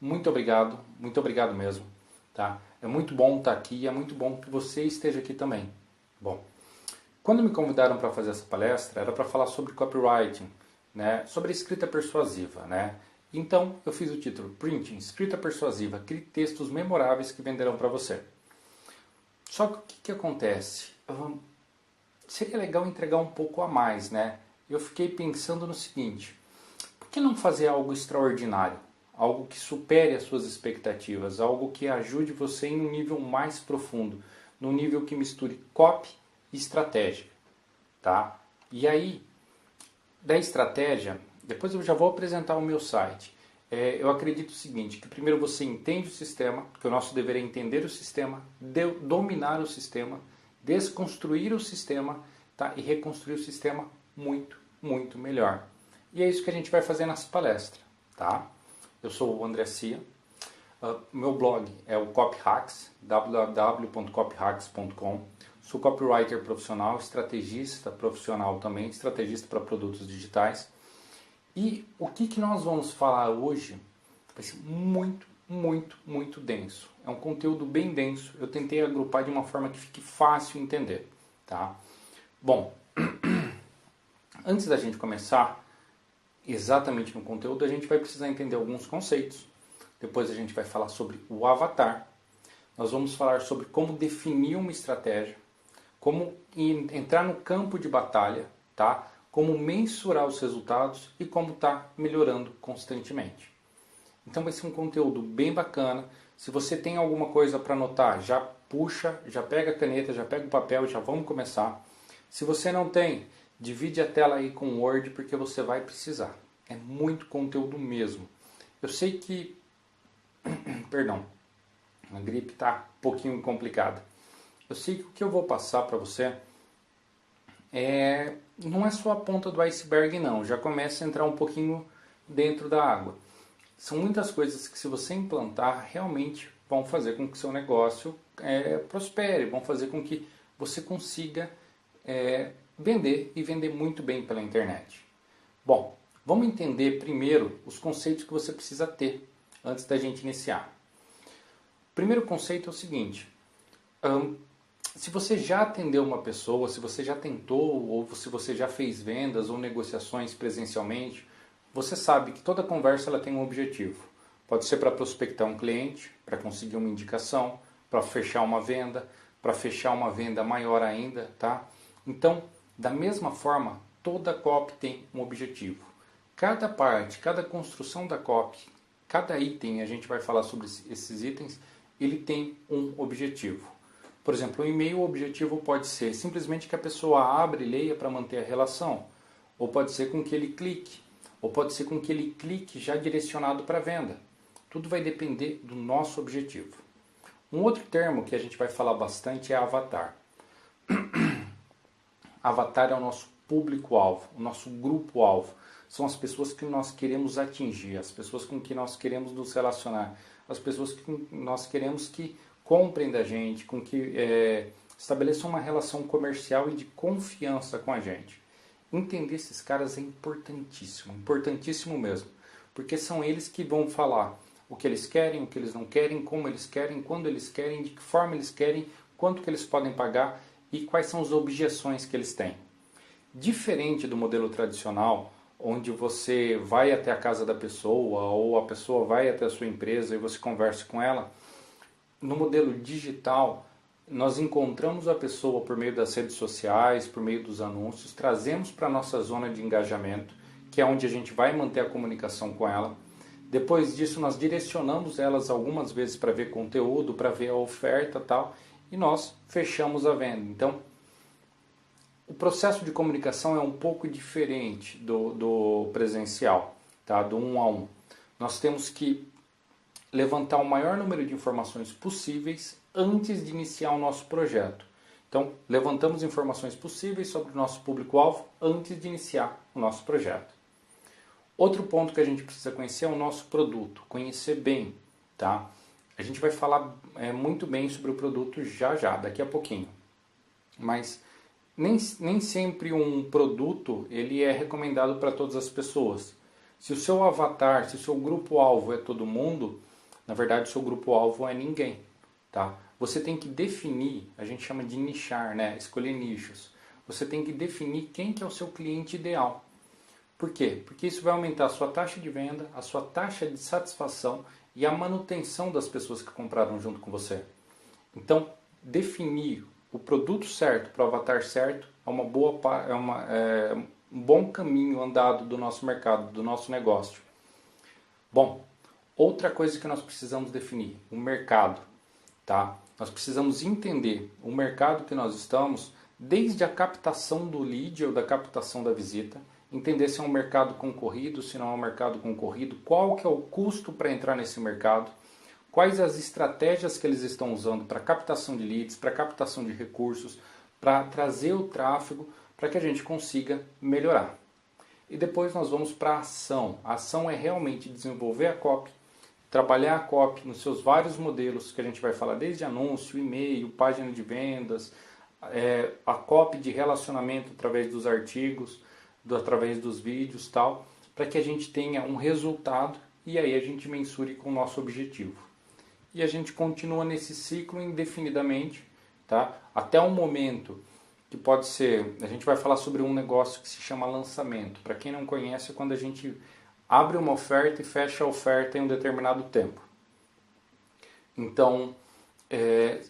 muito obrigado mesmo, tá? É muito bom estar aqui e é muito bom que você esteja aqui também. Bom, quando me convidaram para fazer essa palestra, era para falar sobre copywriting, né? Sobre escrita persuasiva, né? Então, eu fiz o título Printing, Escrita Persuasiva, crie textos memoráveis que venderão para você. Só que o que acontece? Seria legal entregar um pouco a mais, né? Eu fiquei pensando no seguinte, por que não fazer algo extraordinário? Algo que supere as suas expectativas, algo que ajude você em um nível mais profundo, num nível que misture copy e estratégia, tá? E aí, da estratégia, depois eu já vou apresentar o meu site. Eu acredito o seguinte, que primeiro você entende o sistema, que o nosso dever é entender o sistema, dominar o sistema, desconstruir o sistema, tá? E reconstruir o sistema muito, muito melhor. E é isso que a gente vai fazer nessa palestra, tá? Eu sou o André Cia, meu blog é o CopyHacks, www.copyhacks.com. Sou copywriter profissional, estrategista profissional também, estrategista para produtos digitais. E o que nós vamos falar hoje vai ser muito, muito, muito denso. É um conteúdo bem denso, eu tentei agrupar de uma forma que fique fácil entender, tá? Bom, antes da gente começar exatamente no conteúdo, a gente vai precisar entender alguns conceitos. Depois a gente vai falar sobre o avatar. Nós vamos falar sobre como definir uma estratégia, como entrar no campo de batalha, tá? Como mensurar os resultados e como estar melhorando constantemente. Então vai ser um conteúdo bem bacana. Se você tem alguma coisa para anotar, já puxa, já pega a caneta, já pega o papel, já vamos começar. Se você não tem, divide a tela aí com o Word porque você vai precisar. É muito conteúdo mesmo. Eu sei que, perdão, a gripe está um pouquinho complicada. Eu sei que o que eu vou passar para você não é só a ponta do iceberg não, já começa a entrar um pouquinho dentro da água. São muitas coisas que se você implantar, realmente vão fazer com que seu negócio prospere, vão fazer com que você consiga vender e vender muito bem pela internet. Bom, vamos entender primeiro os conceitos que você precisa ter antes da gente iniciar. O primeiro conceito é o seguinte, se você já atendeu uma pessoa, se você já tentou ou se você já fez vendas ou negociações presencialmente, você sabe que toda conversa ela tem um objetivo. Pode ser para prospectar um cliente, para conseguir uma indicação, para fechar uma venda maior ainda, tá? Então, da mesma forma, toda copy tem um objetivo. Cada parte, cada construção da copy, cada item, a gente vai falar sobre esses itens, ele tem um objetivo. Por exemplo, o e-mail, o objetivo pode ser simplesmente que a pessoa abra e leia para manter a relação. Ou pode ser com que ele clique. Ou pode ser com que ele clique já direcionado para a venda. Tudo vai depender do nosso objetivo. Um outro termo que a gente vai falar bastante é avatar. Avatar é o nosso público-alvo, o nosso grupo-alvo. São as pessoas que nós queremos atingir, as pessoas com que nós queremos nos relacionar, as pessoas que nós queremos que comprem da gente, com que estabeleçam uma relação comercial e de confiança com a gente. Entender esses caras é importantíssimo, importantíssimo mesmo, porque são eles que vão falar o que eles querem, o que eles não querem, como eles querem, quando eles querem, de que forma eles querem, quanto que eles podem pagar e quais são as objeções que eles têm. Diferente do modelo tradicional, onde você vai até a casa da pessoa ou a pessoa vai até a sua empresa e você conversa com ela, no modelo digital, nós encontramos a pessoa por meio das redes sociais, por meio dos anúncios, trazemos para a nossa zona de engajamento, que é onde a gente vai manter a comunicação com ela. Depois disso, nós direcionamos elas algumas vezes para ver conteúdo, para ver a oferta e tal, e nós fechamos a venda. Então, o processo de comunicação é um pouco diferente do presencial, tá? Do 1 a 1. Nós temos que levantar o maior número de informações possíveis antes de iniciar o nosso projeto. Então, levantamos informações possíveis sobre o nosso público-alvo antes de iniciar o nosso projeto. Outro ponto que a gente precisa conhecer é o nosso produto, conhecer bem, tá? A gente vai falar muito bem sobre o produto já, daqui a pouquinho. Mas nem sempre um produto ele é recomendado para todas as pessoas. Se o seu avatar, se o seu grupo-alvo é todo mundo, Na verdade, o seu grupo-alvo é ninguém, tá? Você tem que definir, a gente chama de nichar, né? Escolher nichos. Você tem que definir quem que é o seu cliente ideal. Por quê? Porque isso vai aumentar a sua taxa de venda, a sua taxa de satisfação e a manutenção das pessoas que compraram junto com você. Então, definir o produto certo para o avatar certo é um bom caminho andado do nosso mercado, do nosso negócio. Bom, outra coisa que nós precisamos definir, o mercado, tá? Nós precisamos entender o mercado que nós estamos, desde a captação do lead ou da captação da visita, entender se é um mercado concorrido, se não é um mercado concorrido, qual que é o custo para entrar nesse mercado, quais as estratégias que eles estão usando para captação de leads, para captação de recursos, para trazer o tráfego, para que a gente consiga melhorar. E depois nós vamos para a ação. A ação é realmente desenvolver a copy, trabalhar a copy nos seus vários modelos, que a gente vai falar desde anúncio, e-mail, página de vendas, a copy de relacionamento através dos artigos, através dos vídeos, tal, para que a gente tenha um resultado e aí a gente mensure com o nosso objetivo. E a gente continua nesse ciclo indefinidamente, tá? Até um momento que pode ser, a gente vai falar sobre um negócio que se chama lançamento. Para quem não conhece, é quando a gente abre uma oferta e fecha a oferta em um determinado tempo. Então,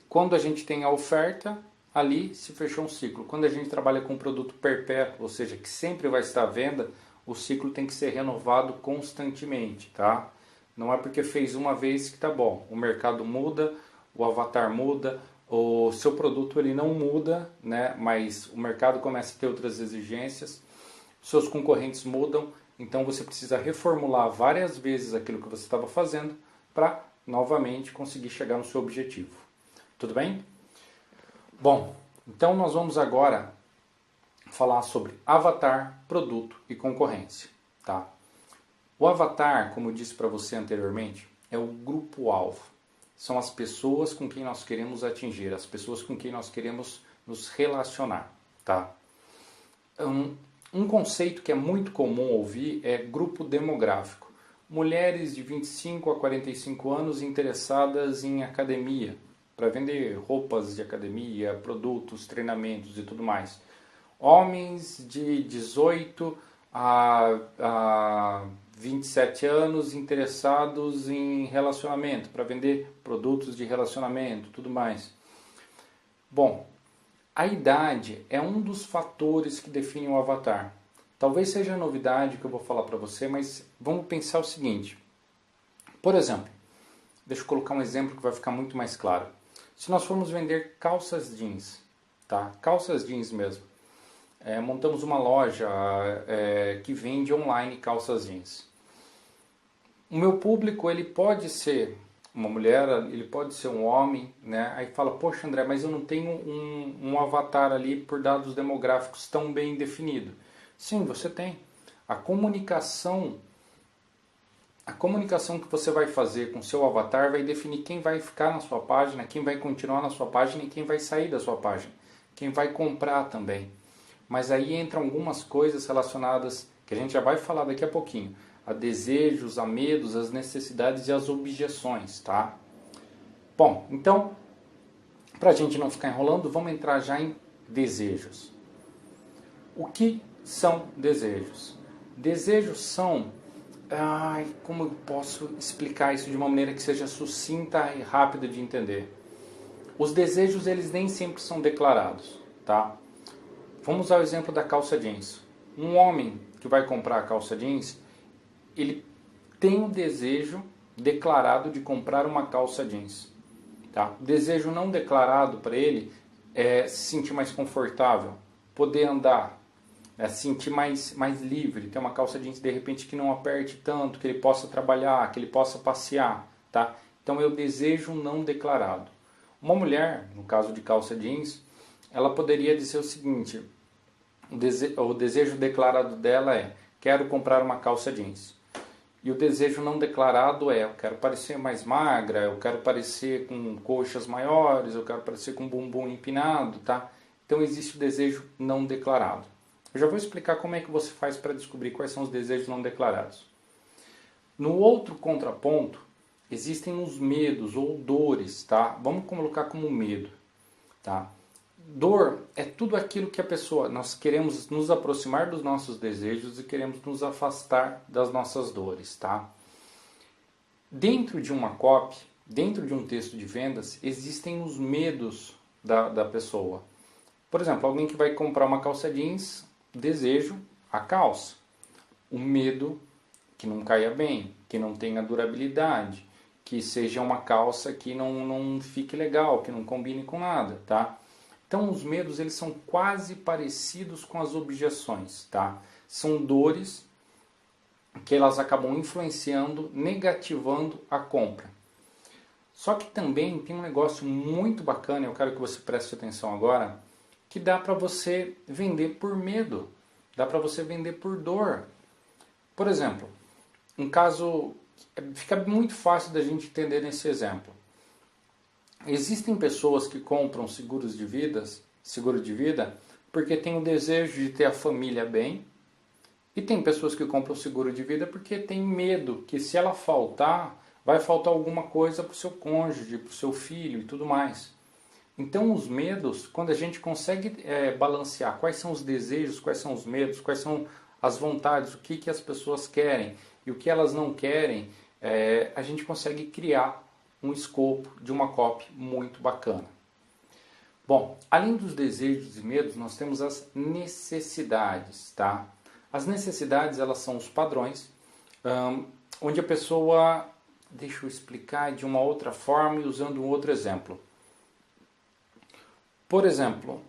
quando a gente tem a oferta, ali se fechou um ciclo. Quando a gente trabalha com um produto perpétuo, ou seja, que sempre vai estar à venda, o ciclo tem que ser renovado constantemente, tá? Não é porque fez uma vez que tá bom. O mercado muda, o avatar muda, o seu produto ele não muda, né? Mas o mercado começa a ter outras exigências, seus concorrentes mudam, então você precisa reformular várias vezes aquilo que você estava fazendo para novamente conseguir chegar no seu objetivo. Tudo bem? Bom, então nós vamos agora falar sobre avatar, produto e concorrência, tá? O avatar, como eu disse para você anteriormente, é o grupo-alvo. São as pessoas com quem nós queremos atingir, as pessoas com quem nós queremos nos relacionar, tá? Um conceito que é muito comum ouvir é grupo demográfico. Mulheres de 25 a 45 anos interessadas em academia, para vender roupas de academia, produtos, treinamentos e tudo mais. Homens de 18 a 27 anos interessados em relacionamento, para vender produtos de relacionamento, tudo mais. Bom, a idade é um dos fatores que define o avatar. Talvez seja novidade que eu vou falar para você, mas vamos pensar o seguinte. Por exemplo, deixa eu colocar um exemplo que vai ficar muito mais claro. Se nós formos vender calças jeans, tá? Calças jeans mesmo. Montamos uma loja que vende online calças jeans. O meu público, ele pode ser uma mulher, ele pode ser um homem, né? Aí fala, poxa André, mas eu não tenho um avatar ali por dados demográficos tão bem definido. Sim, você tem. A comunicação que você vai fazer com o seu avatar vai definir quem vai ficar na sua página, quem vai continuar na sua página e quem vai sair da sua página. Quem vai comprar também. Mas aí entram algumas coisas relacionadas, que a gente já vai falar daqui a pouquinho, a desejos, a medos, as necessidades e as objeções, tá? Bom, então, para a gente não ficar enrolando, vamos entrar já em desejos. O que são desejos? Desejos são... como eu posso explicar isso de uma maneira que seja sucinta e rápida de entender? Os desejos, eles nem sempre são declarados, tá? Vamos ao exemplo da calça jeans. Um homem que vai comprar a calça jeans, ele tem o desejo declarado de comprar uma calça jeans, tá? O desejo não declarado para ele é se sentir mais confortável, poder andar, se sentir mais livre, ter uma calça jeans de repente que não aperte tanto, que ele possa trabalhar, que ele possa passear, tá? Então é o desejo não declarado. Uma mulher, no caso de calça jeans, ela poderia dizer o seguinte, o desejo declarado dela é, quero comprar uma calça jeans. E o desejo não declarado é, eu quero parecer mais magra, eu quero parecer com coxas maiores, eu quero parecer com bumbum empinado, tá? Então existe o desejo não declarado. Eu já vou explicar como é que você faz para descobrir quais são os desejos não declarados. No outro contraponto, existem os medos ou dores, tá? Vamos colocar como medo, tá? Dor é tudo aquilo que a pessoa, nós queremos nos aproximar dos nossos desejos e queremos nos afastar das nossas dores, tá? Dentro de uma copy, dentro de um texto de vendas, existem os medos da pessoa. Por exemplo, alguém que vai comprar uma calça jeans, desejo a calça. O medo que não caia bem, que não tenha durabilidade, que seja uma calça que não fique legal, que não combine com nada, tá? Então os medos, eles são quase parecidos com as objeções, tá? São dores que elas acabam influenciando, negativando a compra. Só que também tem um negócio muito bacana, eu quero que você preste atenção agora, que dá para você vender por medo, dá para você vender por dor. Por exemplo, um caso, fica muito fácil da gente entender nesse exemplo. Existem pessoas que compram seguro de vida, porque tem o desejo de ter a família bem, e tem pessoas que compram seguro de vida porque tem medo que se ela faltar, vai faltar alguma coisa para o seu cônjuge, para o seu filho e tudo mais. Então os medos, quando a gente consegue balancear quais são os desejos, quais são os medos, quais são as vontades, o que as pessoas querem e o que elas não querem, a gente consegue criar um escopo de uma copy muito bacana. Bom, além dos desejos e medos, nós temos as necessidades, tá? As necessidades, elas são os padrões, onde a pessoa, deixa eu explicar de uma outra forma e usando um outro exemplo. Por exemplo,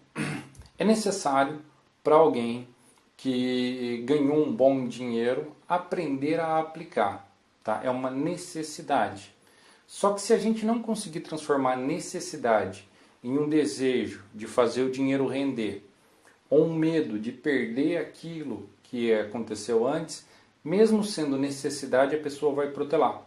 é necessário para alguém que ganhou um bom dinheiro aprender a aplicar, tá? É uma necessidade. Só que se a gente não conseguir transformar a necessidade em um desejo de fazer o dinheiro render, ou um medo de perder aquilo que aconteceu antes, mesmo sendo necessidade, a pessoa vai protelar.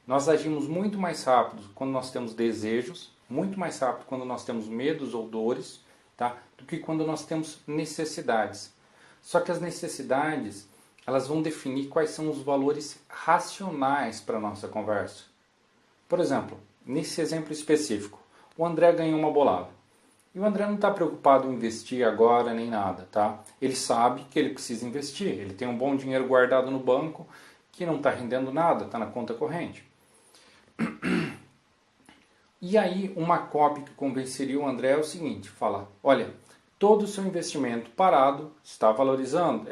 Nós agimos muito mais rápido quando nós temos desejos, muito mais rápido quando nós temos medos ou dores, tá? Do que quando nós temos necessidades. Só que as necessidades, elas vão definir quais são os valores racionais para a nossa conversa. Por exemplo, nesse exemplo específico, o André ganhou uma bolada. E o André não está preocupado em investir agora nem nada, tá? Ele sabe que ele precisa investir. Ele tem um bom dinheiro guardado no banco que não está rendendo nada, está na conta corrente. E aí uma copy que convenceria o André é o seguinte, fala, olha, todo o seu investimento parado está valorizando,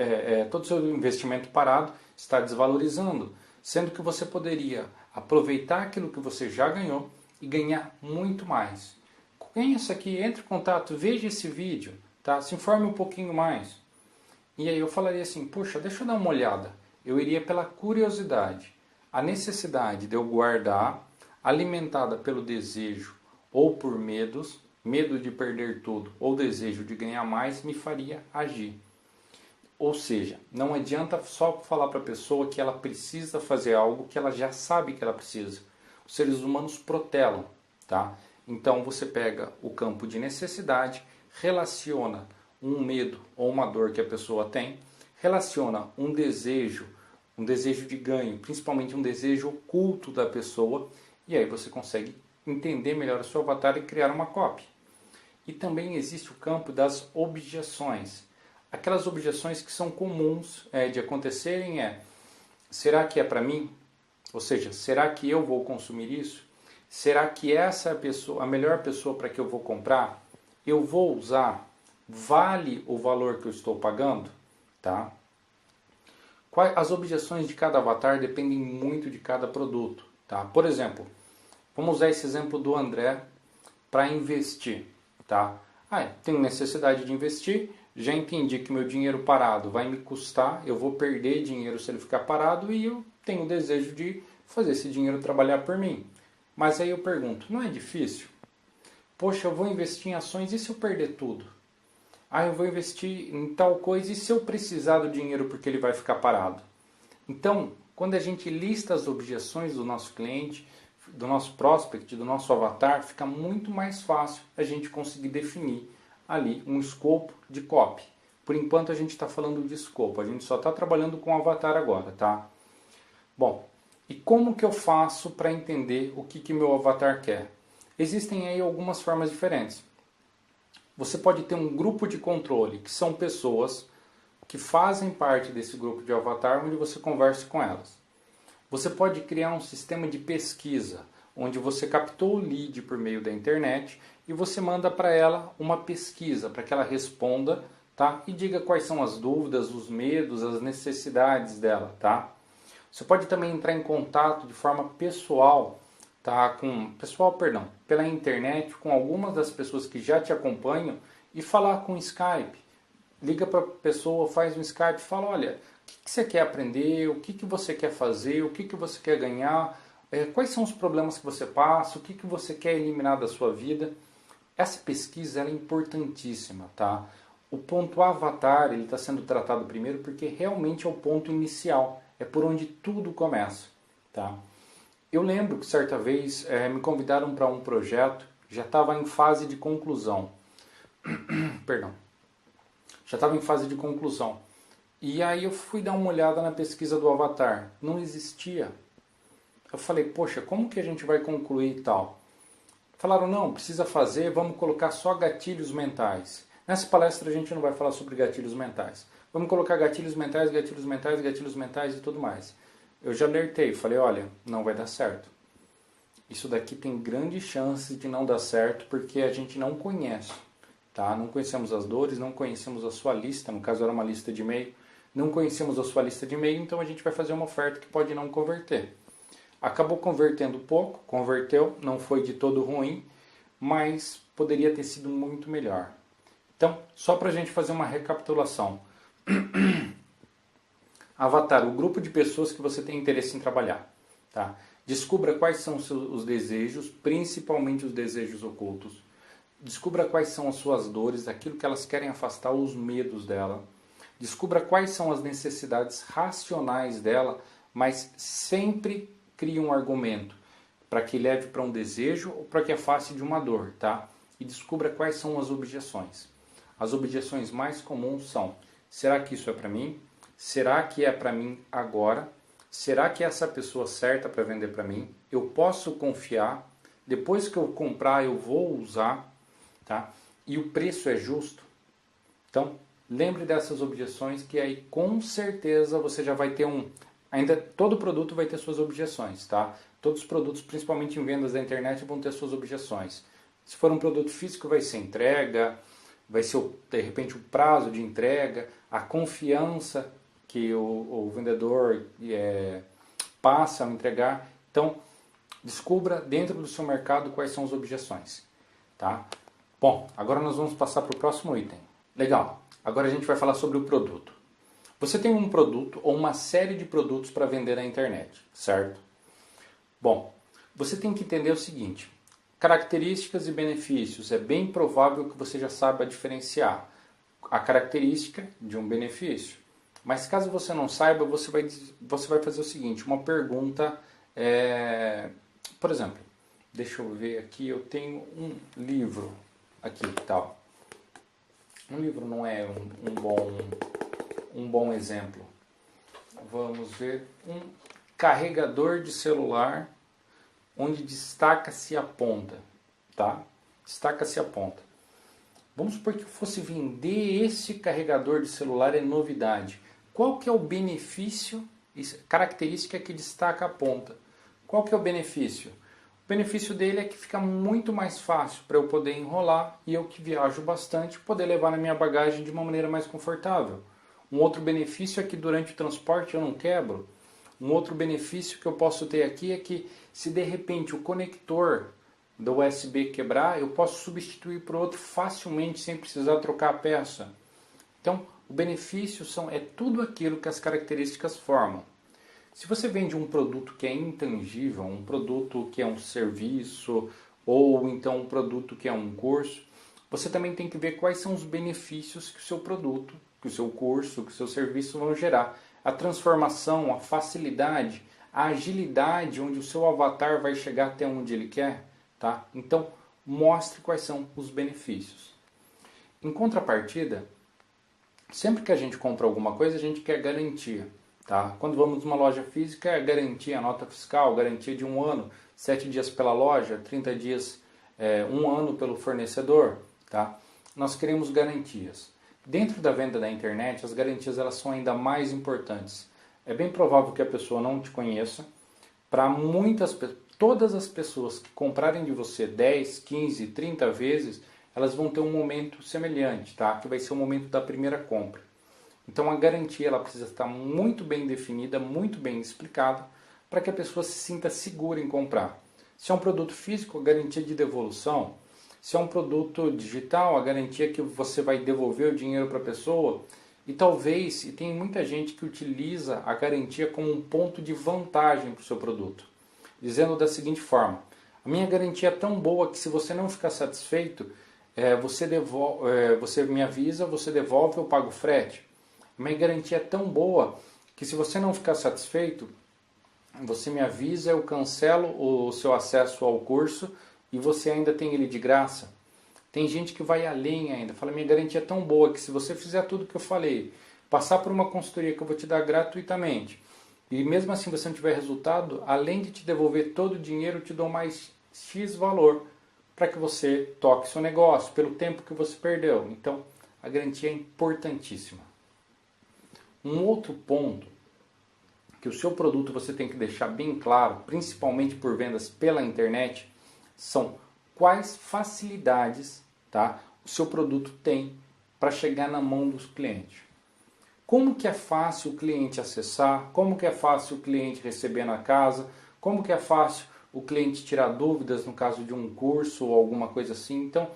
todo o seu investimento parado está desvalorizando, sendo que você poderia aproveitar aquilo que você já ganhou e ganhar muito mais. Conheça aqui, entre em contato, veja esse vídeo, tá? Se informe um pouquinho mais. E aí eu falaria assim, puxa, deixa eu dar uma olhada. Eu iria pela curiosidade. A necessidade de eu guardar, alimentada pelo desejo ou por medos, medo de perder tudo ou desejo de ganhar mais, me faria agir. Ou seja, não adianta só falar para a pessoa que ela precisa fazer algo que ela já sabe que ela precisa. Os seres humanos protelam, tá? Então você pega o campo de necessidade, relaciona um medo ou uma dor que a pessoa tem, relaciona um desejo de ganho, principalmente um desejo oculto da pessoa, e aí você consegue entender melhor o seu avatar e criar uma copy. E também existe o campo das objeções. Aquelas objeções que são comuns de acontecerem será que é para mim? Ou seja, será que eu vou consumir isso? Será que essa é a melhor pessoa para que eu vou comprar? Eu vou usar? Vale o valor que eu estou pagando? Tá? As objeções de cada avatar dependem muito de cada produto. Tá? Por exemplo, vamos usar esse exemplo do André para investir. Tá? Tenho necessidade de investir, já entendi que meu dinheiro parado vai me custar, eu vou perder dinheiro se ele ficar parado e eu tenho o desejo de fazer esse dinheiro trabalhar por mim. Mas aí eu pergunto, não é difícil? Poxa, eu vou investir em ações e se eu perder tudo? Eu vou investir em tal coisa e se eu precisar do dinheiro porque ele vai ficar parado? Então, quando a gente lista as objeções do nosso cliente, do nosso prospect, do nosso avatar, fica muito mais fácil a gente conseguir definir ali um escopo de copy. Por enquanto a gente está falando de escopo, a gente só está trabalhando com avatar agora, tá? Bom, E como que eu faço para entender o que meu avatar quer? Existem aí algumas formas diferentes. Você pode ter um grupo de controle, que são pessoas que fazem parte desse grupo de avatar, onde você conversa com elas. Você pode criar um sistema de pesquisa, onde você captou o lead por meio da internet e você manda para ela uma pesquisa, para que ela responda, tá? E diga quais são as dúvidas, os medos, as necessidades dela, tá? Você pode também entrar em contato de forma pessoal, tá? Pela internet, com algumas das pessoas que já te acompanham e falar com Skype. Liga para a pessoa, faz um Skype e fala, olha, o que você quer aprender, o que você quer fazer, o que você quer ganhar, quais são os problemas que você passa, o que você quer eliminar da sua vida. Essa pesquisa ela é importantíssima, tá? O ponto avatar ele está sendo tratado primeiro porque realmente é o ponto inicial, é por onde tudo começa, tá? Eu lembro que certa vez me convidaram para um projeto, já estava em fase de conclusão, perdão, já estava em fase de conclusão. E aí eu fui dar uma olhada na pesquisa do avatar. Não existia. Eu falei, poxa, como que a gente vai concluir e tal? Falaram, não, precisa fazer, vamos colocar só gatilhos mentais. Nessa palestra a gente não vai falar sobre gatilhos mentais. Vamos colocar gatilhos mentais, gatilhos mentais, gatilhos mentais e tudo mais. Eu já alertei, falei, olha, não vai dar certo. Isso daqui tem grande chance de não dar certo porque a gente não conhece. Tá? Não conhecemos as dores, não conhecemos a sua lista, no caso era uma lista de e-mail. Não conhecemos a sua lista de e-mail, então a gente vai fazer uma oferta que pode não converter. Acabou convertendo pouco, converteu, não foi de todo ruim, mas poderia ter sido muito melhor. Então, só para a gente fazer uma recapitulação. Avatar, o grupo de pessoas que você tem interesse em trabalhar. Tá? Descubra quais são os desejos, principalmente os desejos ocultos. Descubra quais são as suas dores, aquilo que elas querem afastar, os medos dela. Descubra quais são as necessidades racionais dela, mas sempre crie um argumento para que leve para um desejo ou para que afaste de uma dor, tá? E descubra quais são as objeções. As objeções mais comuns são: será que isso é para mim? Será que é para mim agora? Será que é essa pessoa certa para vender para mim? Eu posso confiar? Depois que eu comprar, eu vou usar, tá? E o preço é justo? Então, lembre dessas objeções que aí com certeza você já vai ter ainda todo produto vai ter suas objeções, tá? Todos os produtos, principalmente em vendas da internet, vão ter suas objeções. Se for um produto físico, vai ser entrega, vai ser de repente o prazo de entrega, a confiança que o vendedor passa ao entregar. Então, descubra dentro do seu mercado quais são as objeções, tá? Bom, agora nós vamos passar para o próximo item. Legal. Agora a gente vai falar sobre o produto. Você tem um produto ou uma série de produtos para vender na internet, certo? Bom, você tem que entender o seguinte: características e benefícios. É bem provável que você já saiba diferenciar a característica de um benefício. Mas caso você não saiba, você vai fazer o seguinte: uma pergunta, por exemplo, deixa eu ver aqui, eu tenho um livro aqui e tal. Um livro não é um bom exemplo. Vamos ver um carregador de celular onde destaca-se a ponta, tá? Destaca-se a ponta. Vamos supor que eu fosse vender esse carregador de celular, é novidade. Qual que é o benefício, característica que destaca a ponta? Qual que é o benefício? O benefício dele é que fica muito mais fácil para eu poder enrolar e eu que viajo bastante poder levar na minha bagagem de uma maneira mais confortável. Um outro benefício é que durante o transporte eu não quebro. Um outro benefício que eu posso ter aqui é que se de repente o conector do USB quebrar, eu posso substituir por outro facilmente sem precisar trocar a peça. Então, o benefício é tudo aquilo que as características formam. Se você vende um produto que é intangível, um produto que é um serviço, ou então um produto que é um curso, você também tem que ver quais são os benefícios que o seu produto, que o seu curso, que o seu serviço vão gerar. A transformação, a facilidade, a agilidade onde o seu avatar vai chegar até onde ele quer, tá? Então, mostre quais são os benefícios. Em contrapartida, sempre que a gente compra alguma coisa, a gente quer garantia. Tá? Quando vamos numa loja física, é garantia, nota fiscal, garantia de 1 ano, 7 dias pela loja, 30 dias, 1 ano pelo fornecedor. Tá? Nós queremos garantias. Dentro da venda da internet, as garantias elas são ainda mais importantes. É bem provável que a pessoa não te conheça. Para todas as pessoas que comprarem de você 10, 15, 30 vezes, elas vão ter um momento semelhante, tá? Que vai ser o momento da primeira compra. Então a garantia ela precisa estar muito bem definida, muito bem explicada, para que a pessoa se sinta segura em comprar. Se é um produto físico, a garantia de devolução. Se é um produto digital, a garantia que você vai devolver o dinheiro para a pessoa. E talvez, e tem muita gente que utiliza a garantia como um ponto de vantagem para o seu produto, dizendo da seguinte forma: a minha garantia é tão boa que se você não ficar satisfeito, você me avisa, você devolve, eu pago frete. A minha garantia é tão boa que se você não ficar satisfeito, você me avisa, eu cancelo o seu acesso ao curso e você ainda tem ele de graça. Tem gente que vai além ainda, fala, minha garantia é tão boa que se você fizer tudo que eu falei, passar por uma consultoria que eu vou te dar gratuitamente, e mesmo assim você não tiver resultado, além de te devolver todo o dinheiro, eu te dou mais X valor para que você toque seu negócio, pelo tempo que você perdeu. Então, a garantia é importantíssima. Um outro ponto que o seu produto você tem que deixar bem claro, principalmente por vendas pela internet, são quais facilidades, tá, o seu produto tem para chegar na mão dos clientes. Como que é fácil o cliente acessar, como que é fácil o cliente receber na casa, como que é fácil o cliente tirar dúvidas no caso de um curso ou alguma coisa assim. Então,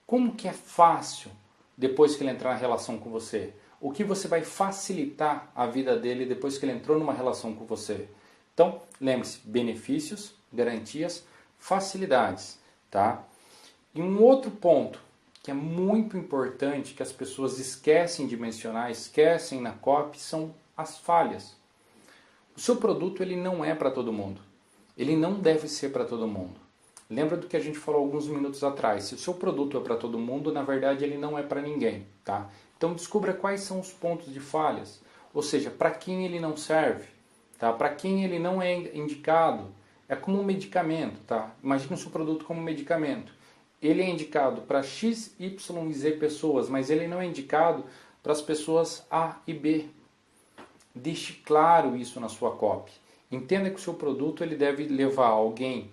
como que é fácil depois que ele entrar na relação com você? O que você vai facilitar a vida dele depois que ele entrou numa relação com você? Então, lembre-se, benefícios, garantias, facilidades, tá? E um outro ponto que é muito importante, que as pessoas esquecem de mencionar, esquecem na copy, são as falhas. O seu produto ele não é para todo mundo. Ele não deve ser para todo mundo. Lembra do que a gente falou alguns minutos atrás. Se o seu produto é para todo mundo, na verdade ele não é para ninguém, tá? Então descubra quais são os pontos de falhas, ou seja, para quem ele não serve, tá? Para quem ele não é indicado. É como um medicamento, tá? Imagine o seu produto como um medicamento. Ele é indicado para X, Y e Z pessoas, mas ele não é indicado para as pessoas A e B. Deixe claro isso na sua copy. Entenda que o seu produto ele deve levar alguém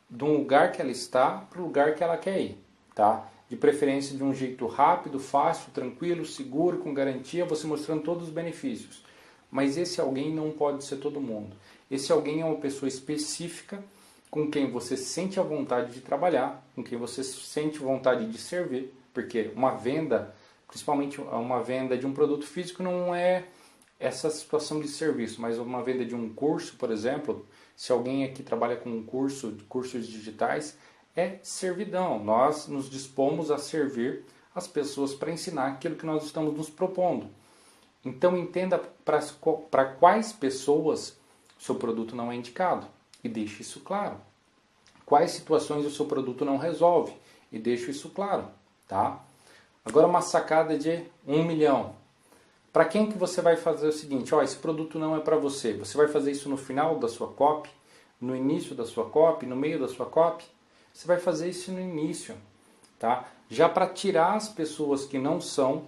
de um lugar que ela está para o lugar que ela quer ir, tá? De preferência de um jeito rápido, fácil, tranquilo, seguro, com garantia, você mostrando todos os benefícios. Mas esse alguém não pode ser todo mundo. Esse alguém é uma pessoa específica com quem você sente a vontade de trabalhar, com quem você sente vontade de servir, porque uma venda, principalmente uma venda de um produto físico, não é essa situação de serviço, mas uma venda de um curso, por exemplo, se alguém aqui trabalha com um curso, cursos digitais, é servidão. Nós nos dispomos a servir as pessoas para ensinar aquilo que nós estamos nos propondo. Então entenda para quais pessoas o seu produto não é indicado e deixe isso claro. Quais situações o seu produto não resolve e deixe isso claro, tá? Agora uma sacada de 1 milhão. Para quem que você vai fazer o seguinte, esse produto não é para você. Você vai fazer isso no final da sua copy, no início da sua copy, no meio da sua copy. Você vai fazer isso no início, tá? Já para tirar as pessoas que não são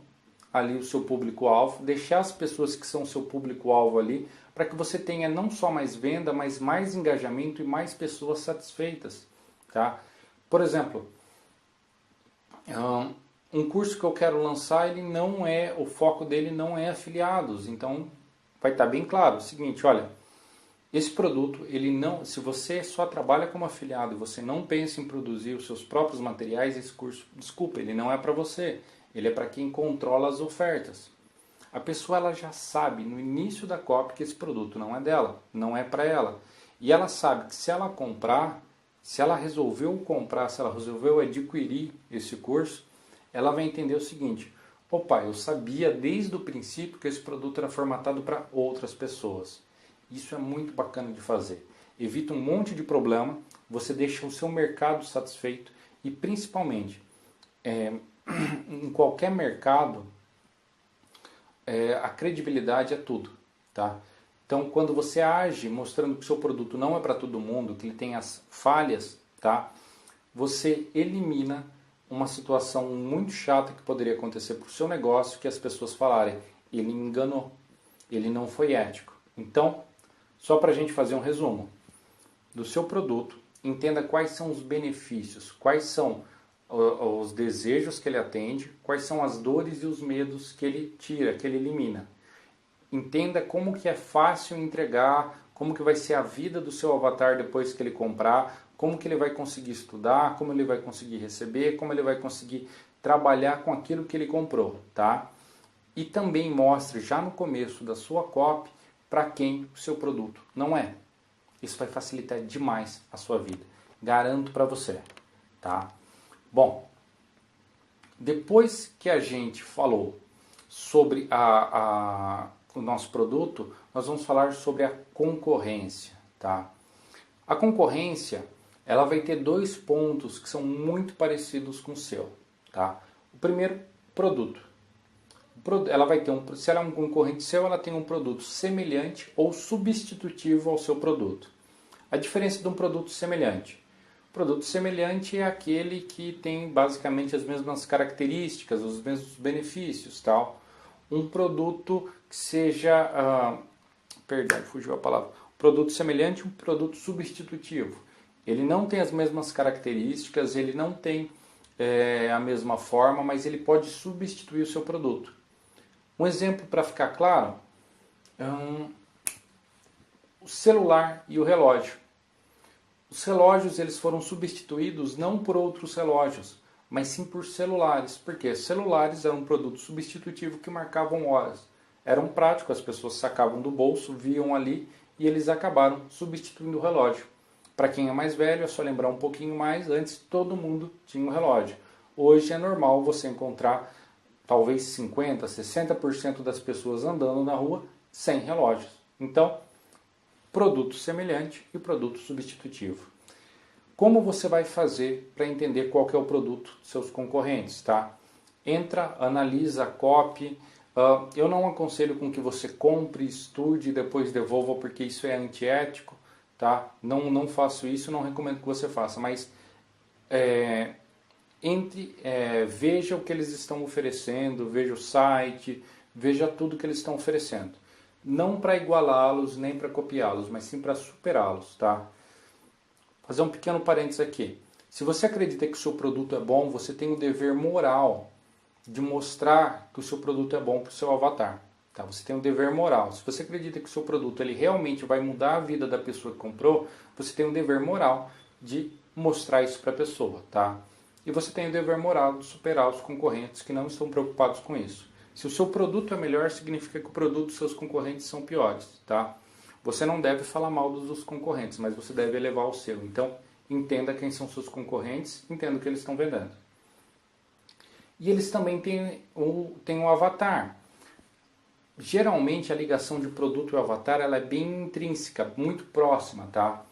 ali o seu público-alvo, deixar as pessoas que são o seu público-alvo ali, para que você tenha não só mais venda, mas mais engajamento e mais pessoas satisfeitas, tá? Por exemplo, um curso que eu quero lançar, o foco dele não é afiliados, então vai estar bem claro o seguinte, olha, esse produto, se você só trabalha como afiliado e você não pensa em produzir os seus próprios materiais, esse curso, desculpa, ele não é para você, ele é para quem controla as ofertas. A pessoa ela já sabe no início da copy que esse produto não é dela, não é para ela. E ela sabe que se ela comprar, se ela resolveu comprar, se ela resolveu adquirir esse curso, ela vai entender o seguinte, opa, eu sabia desde o princípio que esse produto era formatado para outras pessoas. Isso é muito bacana de fazer. Evita um monte de problema, você deixa o seu mercado satisfeito e principalmente, em qualquer mercado, a credibilidade é tudo, tá? Então, quando você age mostrando que o seu produto não é para todo mundo, que ele tem as falhas, tá? Você elimina uma situação muito chata que poderia acontecer para o seu negócio, que as pessoas falarem, ele me enganou, ele não foi ético. Então, só para a gente fazer um resumo do seu produto, entenda quais são os benefícios, quais são os desejos que ele atende, quais são as dores e os medos que ele tira, que ele elimina. Entenda como que é fácil entregar, como que vai ser a vida do seu avatar depois que ele comprar, como que ele vai conseguir estudar, como ele vai conseguir receber, como ele vai conseguir trabalhar com aquilo que ele comprou, tá? E também mostre já no começo da sua copy para quem o seu produto não é. Isso vai facilitar demais a sua vida. Garanto para você, tá? Bom, depois que a gente falou sobre o nosso produto, nós vamos falar sobre a concorrência, tá? A concorrência, ela vai ter dois pontos que são muito parecidos com o seu, tá? O primeiro, produto. Ela vai ter se ela é um concorrente seu, ela tem um produto semelhante ou substitutivo ao seu produto. A diferença de um produto semelhante. O produto semelhante é aquele que tem basicamente as mesmas características, os mesmos benefícios, tal. Um produto que seja, perdão, fugiu a palavra. Produto semelhante, um produto substitutivo. Ele não tem as mesmas características, ele não tem a mesma forma, mas ele pode substituir o seu produto. Um exemplo para ficar claro, o celular e o relógio. Os relógios eles foram substituídos não por outros relógios, mas sim por celulares. Porque celulares eram um produto substitutivo que marcavam horas. Eram práticos, as pessoas sacavam do bolso, viam ali e eles acabaram substituindo o relógio. Para quem é mais velho, é só lembrar um pouquinho mais, antes todo mundo tinha um relógio. Hoje é normal você encontrar talvez 50%, 60% das pessoas andando na rua sem relógios. Então, produto semelhante e produto substitutivo. Como você vai fazer para entender qual que é o produto dos seus concorrentes, tá? Entra, analisa a copy. Eu não aconselho com que você compre, estude e depois devolva, porque isso é antiético, tá? Não faço isso, não recomendo que você faça, mas veja o que eles estão oferecendo, veja o site, veja tudo que eles estão oferecendo. Não para igualá-los, nem para copiá-los, mas sim para superá-los, tá? Fazer um pequeno parênteses aqui. Se você acredita que o seu produto é bom, você tem o dever moral de mostrar que o seu produto é bom para o seu avatar. Tá? Você tem o dever moral. Se você acredita que o seu produto ele realmente vai mudar a vida da pessoa que comprou, você tem o dever moral de mostrar isso para a pessoa. Tá? E você tem o dever moral de superar os concorrentes que não estão preocupados com isso. Se o seu produto é melhor, significa que o produto dos seus concorrentes são piores. Tá? Você não deve falar mal dos concorrentes, mas você deve elevar o seu. Então, entenda quem são seus concorrentes, entenda o que eles estão vendendo. E eles também têm um avatar. Geralmente, a ligação de produto e avatar ela é bem intrínseca, muito próxima. Tá?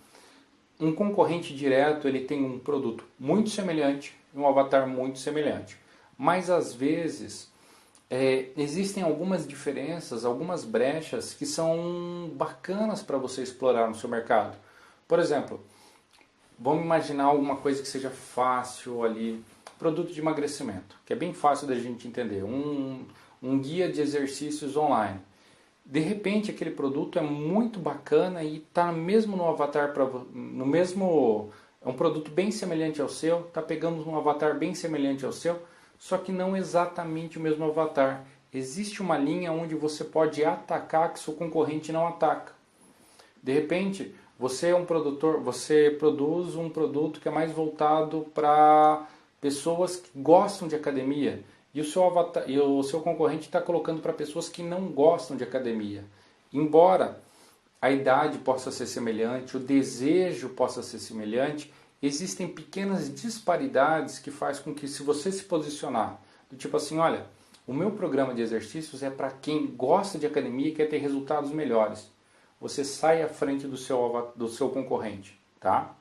Um concorrente direto ele tem um produto muito semelhante e um avatar muito semelhante. Mas, às vezes, existem algumas diferenças, algumas brechas que são bacanas para você explorar no seu mercado. Por exemplo, vamos imaginar alguma coisa que seja fácil ali, produto de emagrecimento, que é bem fácil da gente entender, um guia de exercícios online. De repente aquele produto é muito bacana e está mesmo no avatar, é um produto bem semelhante ao seu, está pegando um avatar bem semelhante ao seu, só que não exatamente o mesmo avatar. Existe uma linha onde você pode atacar que seu concorrente não ataca. De repente, você é um produtor, você produz um produto que é mais voltado para pessoas que gostam de academia e o seu concorrente está colocando para pessoas que não gostam de academia. Embora a idade possa ser semelhante, o desejo possa ser semelhante, existem pequenas disparidades que faz com que, se você se posicionar do tipo assim, olha, o meu programa de exercícios é para quem gosta de academia e quer ter resultados melhores, você sai à frente do seu concorrente, tá?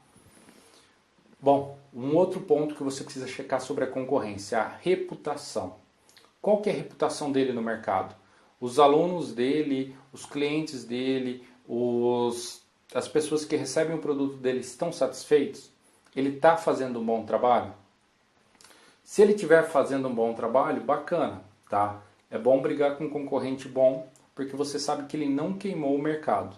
Bom, um outro ponto que você precisa checar sobre a concorrência é a reputação. Qual que é a reputação dele no mercado? Os alunos dele, os clientes dele, as pessoas que recebem o produto dele estão satisfeitos? Ele está fazendo um bom trabalho? Se ele estiver fazendo um bom trabalho, bacana, tá? É bom brigar com um concorrente bom, porque você sabe que ele não queimou o mercado.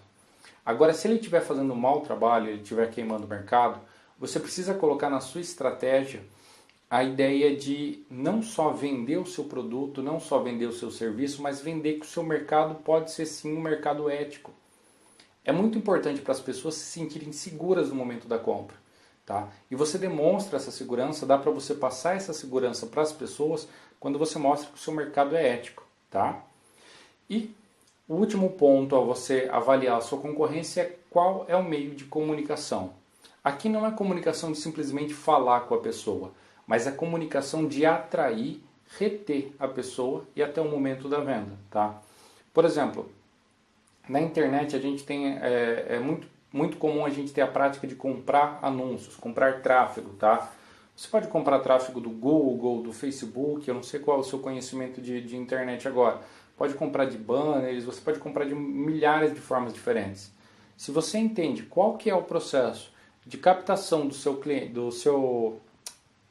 Agora, se ele estiver fazendo um mau trabalho, ele estiver queimando o mercado, você precisa colocar na sua estratégia a ideia de não só vender o seu produto, não só vender o seu serviço, mas vender que o seu mercado pode ser sim um mercado ético. É muito importante para as pessoas se sentirem seguras no momento da compra. Tá? E você demonstra essa segurança, dá para você passar essa segurança para as pessoas quando você mostra que o seu mercado é ético. Tá? E o último ponto a você avaliar a sua concorrência é qual é o meio de comunicação. Aqui não é comunicação de simplesmente falar com a pessoa, mas é comunicação de atrair, reter a pessoa e até o momento da venda. Tá? Por exemplo, na internet a gente tem, muito comum a gente ter a prática de comprar anúncios, comprar tráfego. Tá? Você pode comprar tráfego do Google, do Facebook, eu não sei qual é o seu conhecimento de internet agora. Pode comprar de banners, você pode comprar de milhares de formas diferentes. Se você entende qual que é o processo de captação do seu cliente,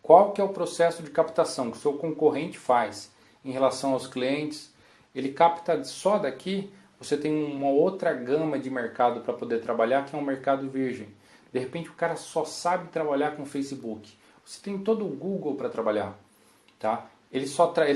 qual que é o processo de captação que o seu concorrente faz em relação aos clientes, ele capta só daqui, você tem uma outra gama de mercado para poder trabalhar, que é um mercado virgem. De repente o cara só sabe trabalhar com Facebook. Você tem todo o Google para trabalhar. Tá? Ele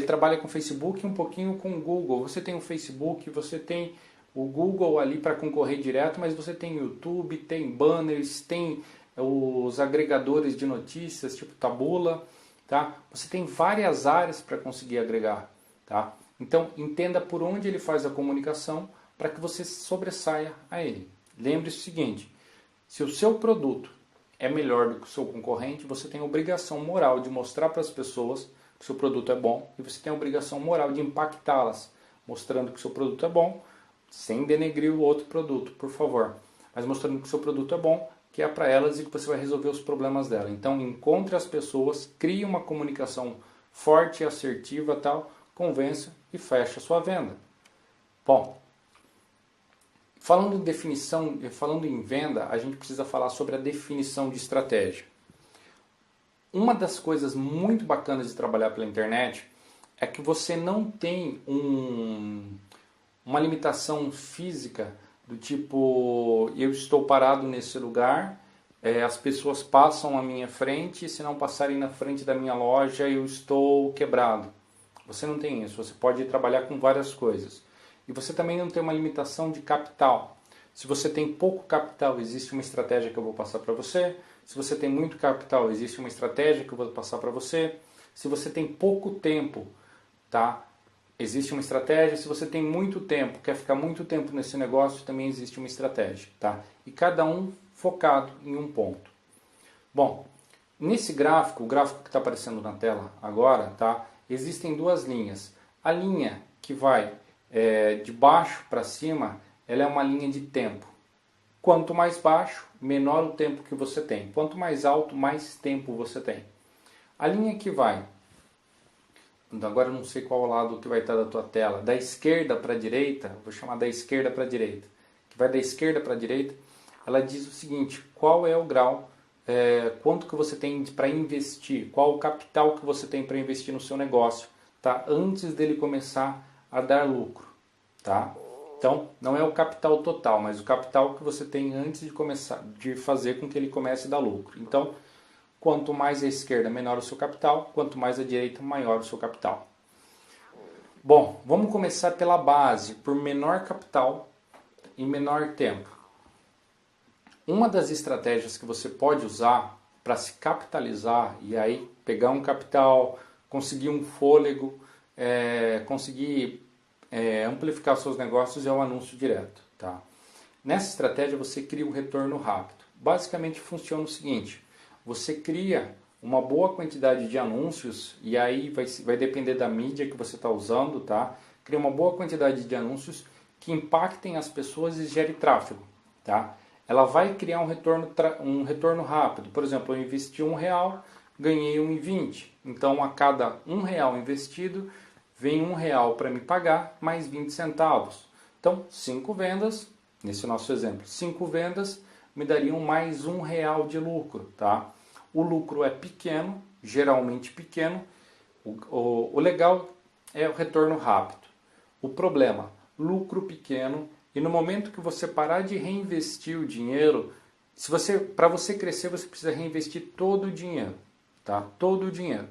trabalha com Facebook e um pouquinho com o Google. Você tem o Facebook, você tem o Google ali para concorrer direto, mas você tem YouTube, tem banners, tem os agregadores de notícias, tipo Taboola. Tá? Você tem várias áreas para conseguir agregar. Tá? Então, entenda por onde ele faz a comunicação para que você sobressaia a ele. Lembre-se o seguinte, se o seu produto é melhor do que o seu concorrente, você tem a obrigação moral de mostrar para as pessoas que o seu produto é bom e você tem a obrigação moral de impactá-las, mostrando que o seu produto é bom, sem denegrir o outro produto, por favor, mas mostrando que o seu produto é bom, que é para elas e que você vai resolver os problemas dela. Então, encontre as pessoas, crie uma comunicação forte e assertiva, tal, convença e feche a sua venda. Bom, falando em definição, falando em venda, a gente precisa falar sobre a definição de estratégia. Uma das coisas muito bacanas de trabalhar pela internet é que você não tem uma limitação física do tipo, eu estou parado nesse lugar, as pessoas passam à minha frente, e se não passarem na frente da minha loja, eu estou quebrado. Você não tem isso, você pode trabalhar com várias coisas. E você também não tem uma limitação de capital. Se você tem pouco capital, existe uma estratégia que eu vou passar para você. Se você tem muito capital, existe uma estratégia que eu vou passar para você. Se você tem pouco tempo, tá? Existe uma estratégia. Se você tem muito tempo, quer ficar muito tempo nesse negócio, também existe uma estratégia, tá? E cada um focado em um ponto. Bom, nesse gráfico, o gráfico que está aparecendo na tela agora, tá? Existem duas linhas. A linha que vai de baixo para cima, ela é uma linha de tempo. Quanto mais baixo, menor o tempo que você tem. Quanto mais alto, mais tempo você tem. A linha que vai, agora eu não sei qual lado que vai estar da tua tela, da esquerda para a direita, vou chamar da esquerda para a direita, que vai da esquerda para a direita, ela diz o seguinte, qual é o grau, quanto que você tem para investir, qual o capital que você tem para investir no seu negócio, tá? Antes dele começar a dar lucro, tá? Então, não é o capital total, mas o capital que você tem antes de começar, de fazer com que ele comece a dar lucro. Então, quanto mais à esquerda, menor o seu capital, quanto mais à direita, maior o seu capital. Bom, vamos começar pela base, por menor capital e menor tempo. Uma das estratégias que você pode usar para se capitalizar e aí pegar um capital, conseguir um fôlego, conseguir amplificar seus negócios é o anúncio direto. Tá? Nessa estratégia você cria um retorno rápido. Basicamente funciona o seguinte, você cria uma boa quantidade de anúncios e aí vai depender da mídia que você está usando, tá? Cria uma boa quantidade de anúncios que impactem as pessoas e gere tráfego. Tá? Ela vai criar um retorno rápido. Por exemplo, eu investi R$1, ganhei R$1,20. Então, a cada R$1 investido, vem R$1 para me pagar mais 20 centavos. Então, 5 vendas, nesse nosso exemplo, 5 vendas me dariam mais R$1 de lucro, tá? O lucro é pequeno, geralmente pequeno. O legal é o retorno rápido. O problema, lucro pequeno, e no momento que você parar de reinvestir o dinheiro, para você crescer, você precisa reinvestir todo o dinheiro, tá? Todo o dinheiro.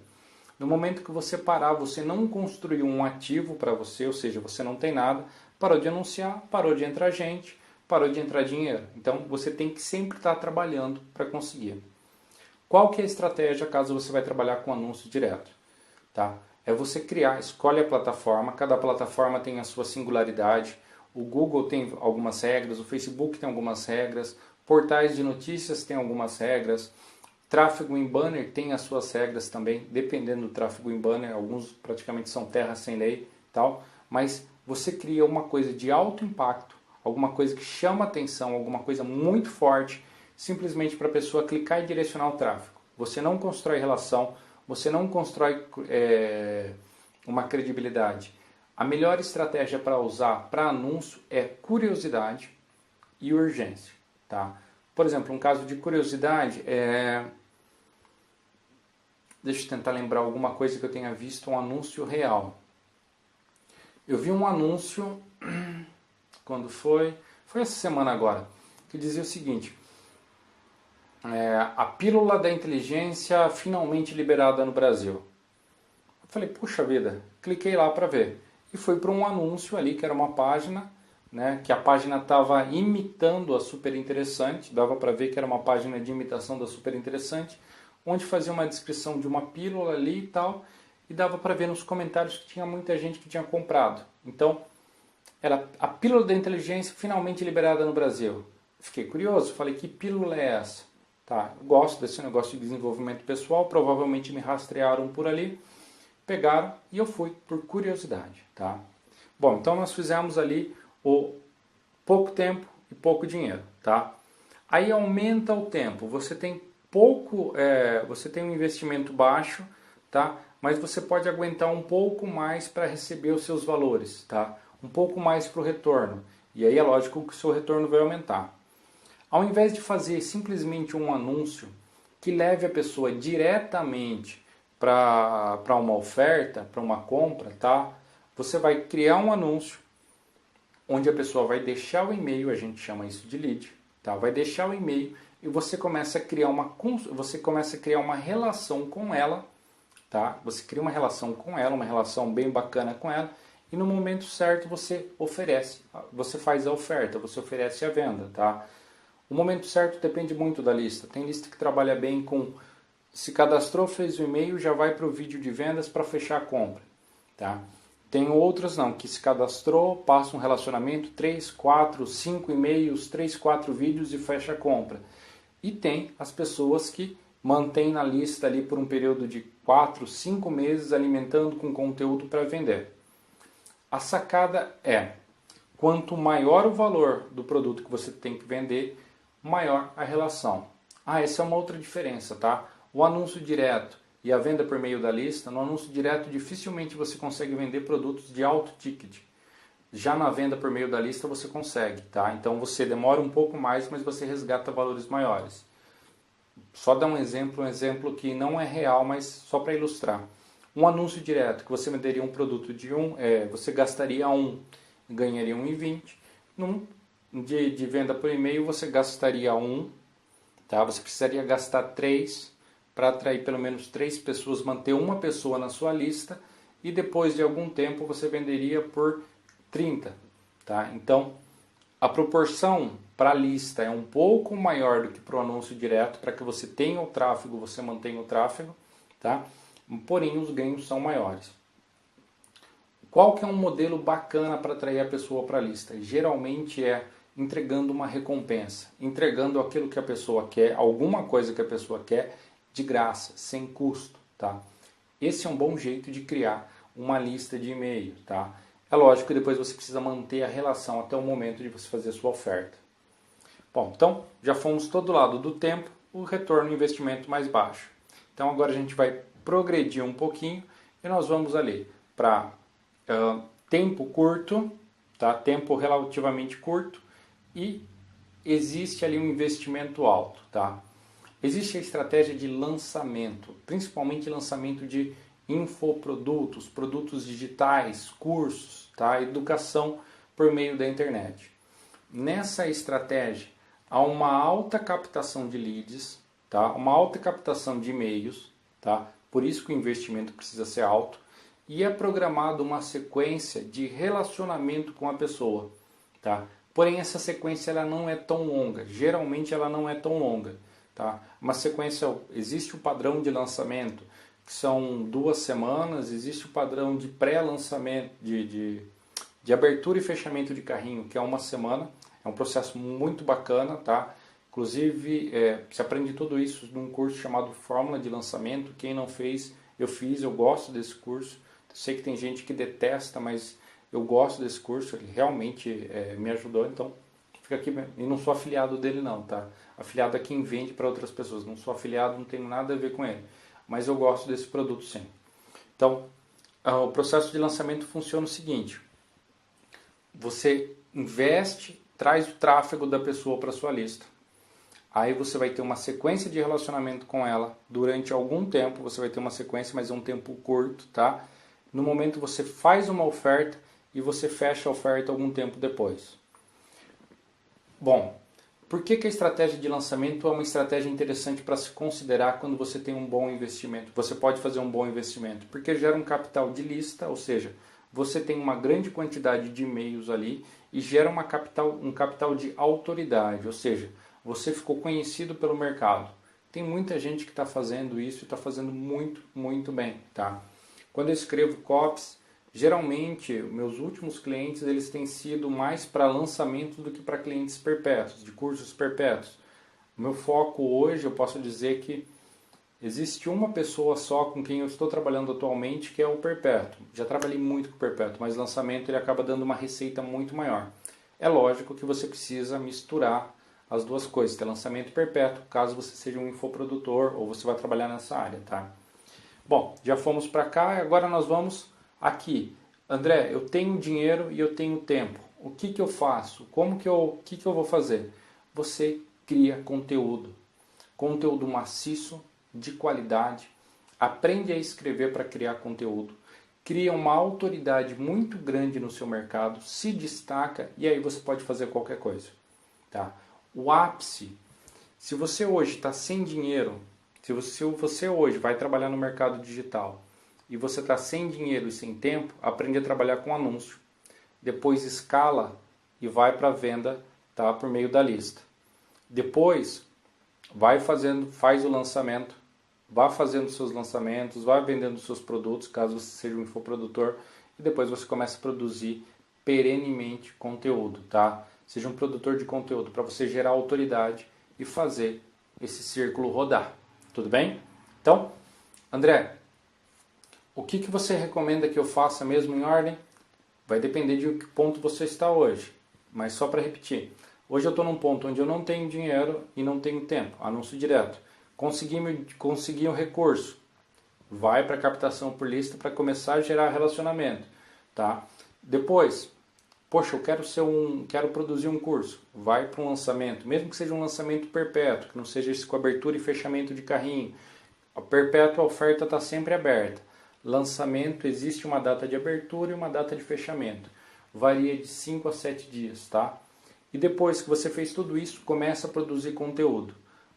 No momento que você parar, você não construiu um ativo para você, ou seja, você não tem nada, parou de anunciar, parou de entrar gente, parou de entrar dinheiro. Então, você tem que sempre estar trabalhando para conseguir. Qual que é a estratégia caso você vai trabalhar com anúncio direto? Tá? É você criar, escolhe a plataforma, cada plataforma tem a sua singularidade. O Google tem algumas regras, o Facebook tem algumas regras, portais de notícias tem algumas regras, tráfego em banner tem as suas regras também, dependendo do tráfego em banner, alguns praticamente são terra sem lei, tal, mas você cria uma coisa de alto impacto, alguma coisa que chama atenção, alguma coisa muito forte, simplesmente para a pessoa clicar e direcionar o tráfego. Você não constrói relação, você não constrói uma credibilidade. A melhor estratégia para usar para anúncio é curiosidade e urgência. Tá? Por exemplo, um caso de curiosidade é... Deixa eu tentar lembrar alguma coisa que eu tenha visto, um anúncio real. Eu vi um anúncio, quando foi? Foi essa semana agora, que dizia o seguinte: a pílula da inteligência finalmente liberada no Brasil. Eu falei, puxa vida, cliquei lá para ver. E foi para um anúncio ali, que era uma página, né, que a página estava imitando a Super Interessante, dava para ver que era uma página de imitação da Super Interessante, onde fazia uma descrição de uma pílula ali e tal, e dava para ver nos comentários que tinha muita gente que tinha comprado. Então, era a pílula da inteligência finalmente liberada no Brasil. Fiquei curioso, falei, que pílula é essa? Tá, eu gosto desse negócio de desenvolvimento pessoal, provavelmente me rastrearam por ali, pegaram e eu fui por curiosidade. Tá? Bom, então nós fizemos ali o pouco tempo e pouco dinheiro. Tá? Aí aumenta o tempo, você tem você tem um investimento baixo, tá? Mas você pode aguentar um pouco mais para receber os seus valores, tá? Um pouco mais para o retorno. E aí é lógico que o seu retorno vai aumentar. Ao invés de fazer simplesmente um anúncio que leve a pessoa diretamente para uma oferta, para uma compra, tá? Você vai criar um anúncio onde a pessoa vai deixar o e-mail, a gente chama isso de lead, tá? Vai deixar o e-mail e você começa a criar uma relação com ela, tá? Você cria uma relação com ela, uma relação bem bacana com ela, e no momento certo você faz a oferta, você oferece a venda, tá? O momento certo depende muito da lista. Tem lista que trabalha bem com se cadastrou, fez o e-mail, já vai para o vídeo de vendas para fechar a compra, tá? Tem outras não, que se cadastrou, passa um relacionamento, 3, 4, 5 e-mails, 3, 4 vídeos e fecha a compra. E tem as pessoas que mantêm na lista ali por um período de 4, 5 meses alimentando com conteúdo para vender. A sacada é, quanto maior o valor do produto que você tem que vender, maior a relação. Essa é uma outra diferença, tá? O anúncio direto e a venda por meio da lista, no anúncio direto dificilmente você consegue vender produtos de alto ticket. Já na venda por meio da lista você consegue, tá? Então você demora um pouco mais, mas você resgata valores maiores. Só dar um exemplo que não é real, mas só para ilustrar. Um anúncio direto, que você venderia um produto de você gastaria 1 e ganharia 1,20. De venda por e-mail você gastaria 1, tá? Você precisaria gastar 3 para atrair pelo menos 3 pessoas, manter uma pessoa na sua lista e depois de algum tempo você venderia por 30, tá? Então, a proporção para a lista é um pouco maior do que para o anúncio direto, para que você tenha o tráfego, você mantenha o tráfego, tá? Porém, os ganhos são maiores. Qual que é um modelo bacana para atrair a pessoa para a lista? Geralmente é entregando uma recompensa, entregando aquilo que a pessoa quer, alguma coisa que a pessoa quer, de graça, sem custo, tá? Esse é um bom jeito de criar uma lista de e-mail, tá? É lógico que depois você precisa manter a relação até o momento de você fazer a sua oferta. Bom, então já fomos todo lado do tempo, o retorno do investimento mais baixo. Então agora a gente vai progredir um pouquinho e nós vamos ali para tempo curto, tá? Tempo relativamente curto, e existe ali um investimento alto, tá? Existe a estratégia de lançamento, principalmente lançamento de infoprodutos, produtos digitais, cursos, tá? Educação por meio da internet. Nessa estratégia, há uma alta captação de leads, tá? Uma alta captação de e-mails, tá? Por isso que o investimento precisa ser alto, e é programado uma sequência de relacionamento com a pessoa, tá? Porém, essa sequência ela não é tão longa, geralmente ela não é tão longa, tá? Uma sequência, existe o padrão de lançamento, que são 2 semanas, existe o padrão de pré-lançamento, de abertura e fechamento de carrinho, que é 1 semana. É um processo muito bacana, tá? Inclusive, se aprende tudo isso num curso chamado Fórmula de Lançamento. Quem não fez, eu fiz, eu gosto desse curso. Eu sei que tem gente que detesta, mas eu gosto desse curso, ele realmente me ajudou, então fica aqui. E não sou afiliado dele não, tá? Afiliado é quem vende para outras pessoas. Não sou afiliado, não tenho nada a ver com ele. Mas eu gosto desse produto sim. Então, o processo de lançamento funciona o seguinte. Você investe, traz o tráfego da pessoa para sua lista. Aí você vai ter uma sequência de relacionamento com ela durante algum tempo. Você vai ter uma sequência, mas é um tempo curto, tá? No momento você faz uma oferta e você fecha a oferta algum tempo depois. Bom, por que a estratégia de lançamento é uma estratégia interessante para se considerar quando você tem um bom investimento? Você pode fazer um bom investimento, porque gera um capital de lista, ou seja, você tem uma grande quantidade de e-mails ali e gera um capital de autoridade, ou seja, você ficou conhecido pelo mercado. Tem muita gente que está fazendo isso e está fazendo muito, muito bem, tá? Quando eu escrevo copies, geralmente meus últimos clientes eles têm sido mais para lançamento do que para clientes perpétuos, de cursos perpétuos. O meu foco hoje, eu posso dizer que existe uma pessoa só com quem eu estou trabalhando atualmente, que é o perpétuo. Já trabalhei muito com o perpétuo, mas lançamento ele acaba dando uma receita muito maior. É lógico que você precisa misturar as duas coisas, ter lançamento perpétuo, caso você seja um infoprodutor ou você vai trabalhar nessa área, tá? Bom, já fomos para cá e agora nós vamos aqui. André, eu tenho dinheiro e eu tenho tempo. O que eu faço? O que eu vou fazer? Você cria conteúdo. Conteúdo maciço, de qualidade. Aprende a escrever para criar conteúdo. Cria uma autoridade muito grande no seu mercado, se destaca e aí você pode fazer qualquer coisa, tá? O ápice, se você hoje está sem dinheiro, se você hoje vai trabalhar no mercado digital e você está sem dinheiro e sem tempo, aprende a trabalhar com anúncio. Depois escala e vai para a venda, tá, por meio da lista. Depois faz o lançamento, vá fazendo seus lançamentos, vá vendendo seus produtos, caso você seja um infoprodutor, e depois você começa a produzir perenemente conteúdo, tá? Seja um produtor de conteúdo para você gerar autoridade e fazer esse círculo rodar. Tudo bem? Então, André, o que você recomenda que eu faça mesmo em ordem? Vai depender de que ponto você está hoje. Mas só para repetir. Hoje eu estou num ponto onde eu não tenho dinheiro e não tenho tempo. Anúncio direto. Consegui um recurso. Vai para captação por lista para começar a gerar relacionamento. Tá? Depois, poxa, eu quero produzir um curso. Vai para um lançamento, mesmo que seja um lançamento perpétuo, que não seja esse com abertura e fechamento de carrinho. A perpétua oferta está sempre aberta. Lançamento, existe uma data de abertura e uma data de fechamento. Varia de 5 a 7 dias, tá? E depois que você fez tudo isso, começa a produzir conteúdo.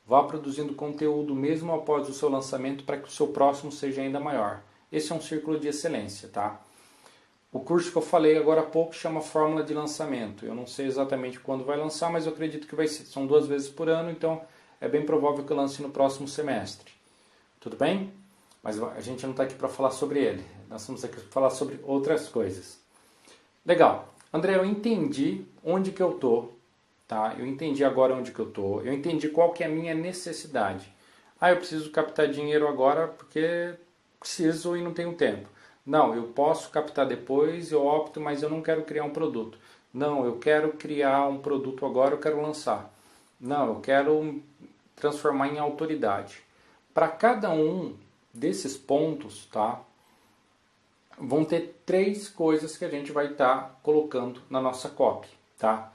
Vá produzindo conteúdo mesmo após o seu lançamento para que o seu próximo seja ainda maior. Esse é um círculo de excelência, tá? O curso que eu falei agora há pouco chama Fórmula de Lançamento. Eu não sei exatamente quando vai lançar, mas eu acredito que vai ser. São 2 vezes por ano, então é bem provável que eu lance no próximo semestre. Tudo bem? Mas a gente não está aqui para falar sobre ele. Nós estamos aqui para falar sobre outras coisas. Legal. André, eu entendi onde que eu estou. Tá? Eu entendi agora onde que eu estou. Eu entendi qual que é a minha necessidade. Eu preciso captar dinheiro agora porque preciso e não tenho tempo. Não, eu posso captar depois, eu opto, mas eu não quero criar um produto. Não, eu quero criar um produto agora, eu quero lançar. Não, eu quero transformar em autoridade. Para cada um desses pontos, tá? vão ter 3 coisas que a gente vai estar colocando na nossa copy, tá?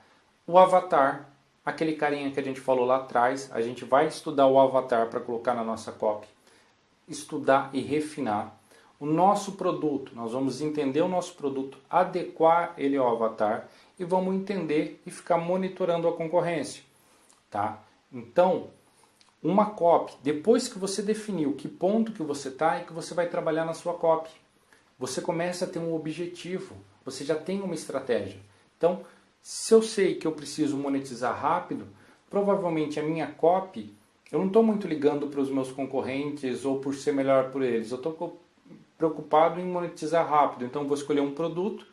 O avatar, aquele carinha que a gente falou lá atrás, a gente vai estudar o avatar para colocar na nossa copy, estudar e refinar. O nosso produto, nós vamos entender o nosso produto, adequar ele ao avatar e vamos entender e ficar monitorando a concorrência, tá? Então, uma copy, depois que você definiu que ponto que você está e que você vai trabalhar na sua copy, você começa a ter um objetivo, você já tem uma estratégia. Então, se eu sei que eu preciso monetizar rápido, provavelmente a minha copy, eu não estou muito ligando para os meus concorrentes ou por ser melhor por eles, eu estou preocupado em monetizar rápido. Então, vou escolher um produto,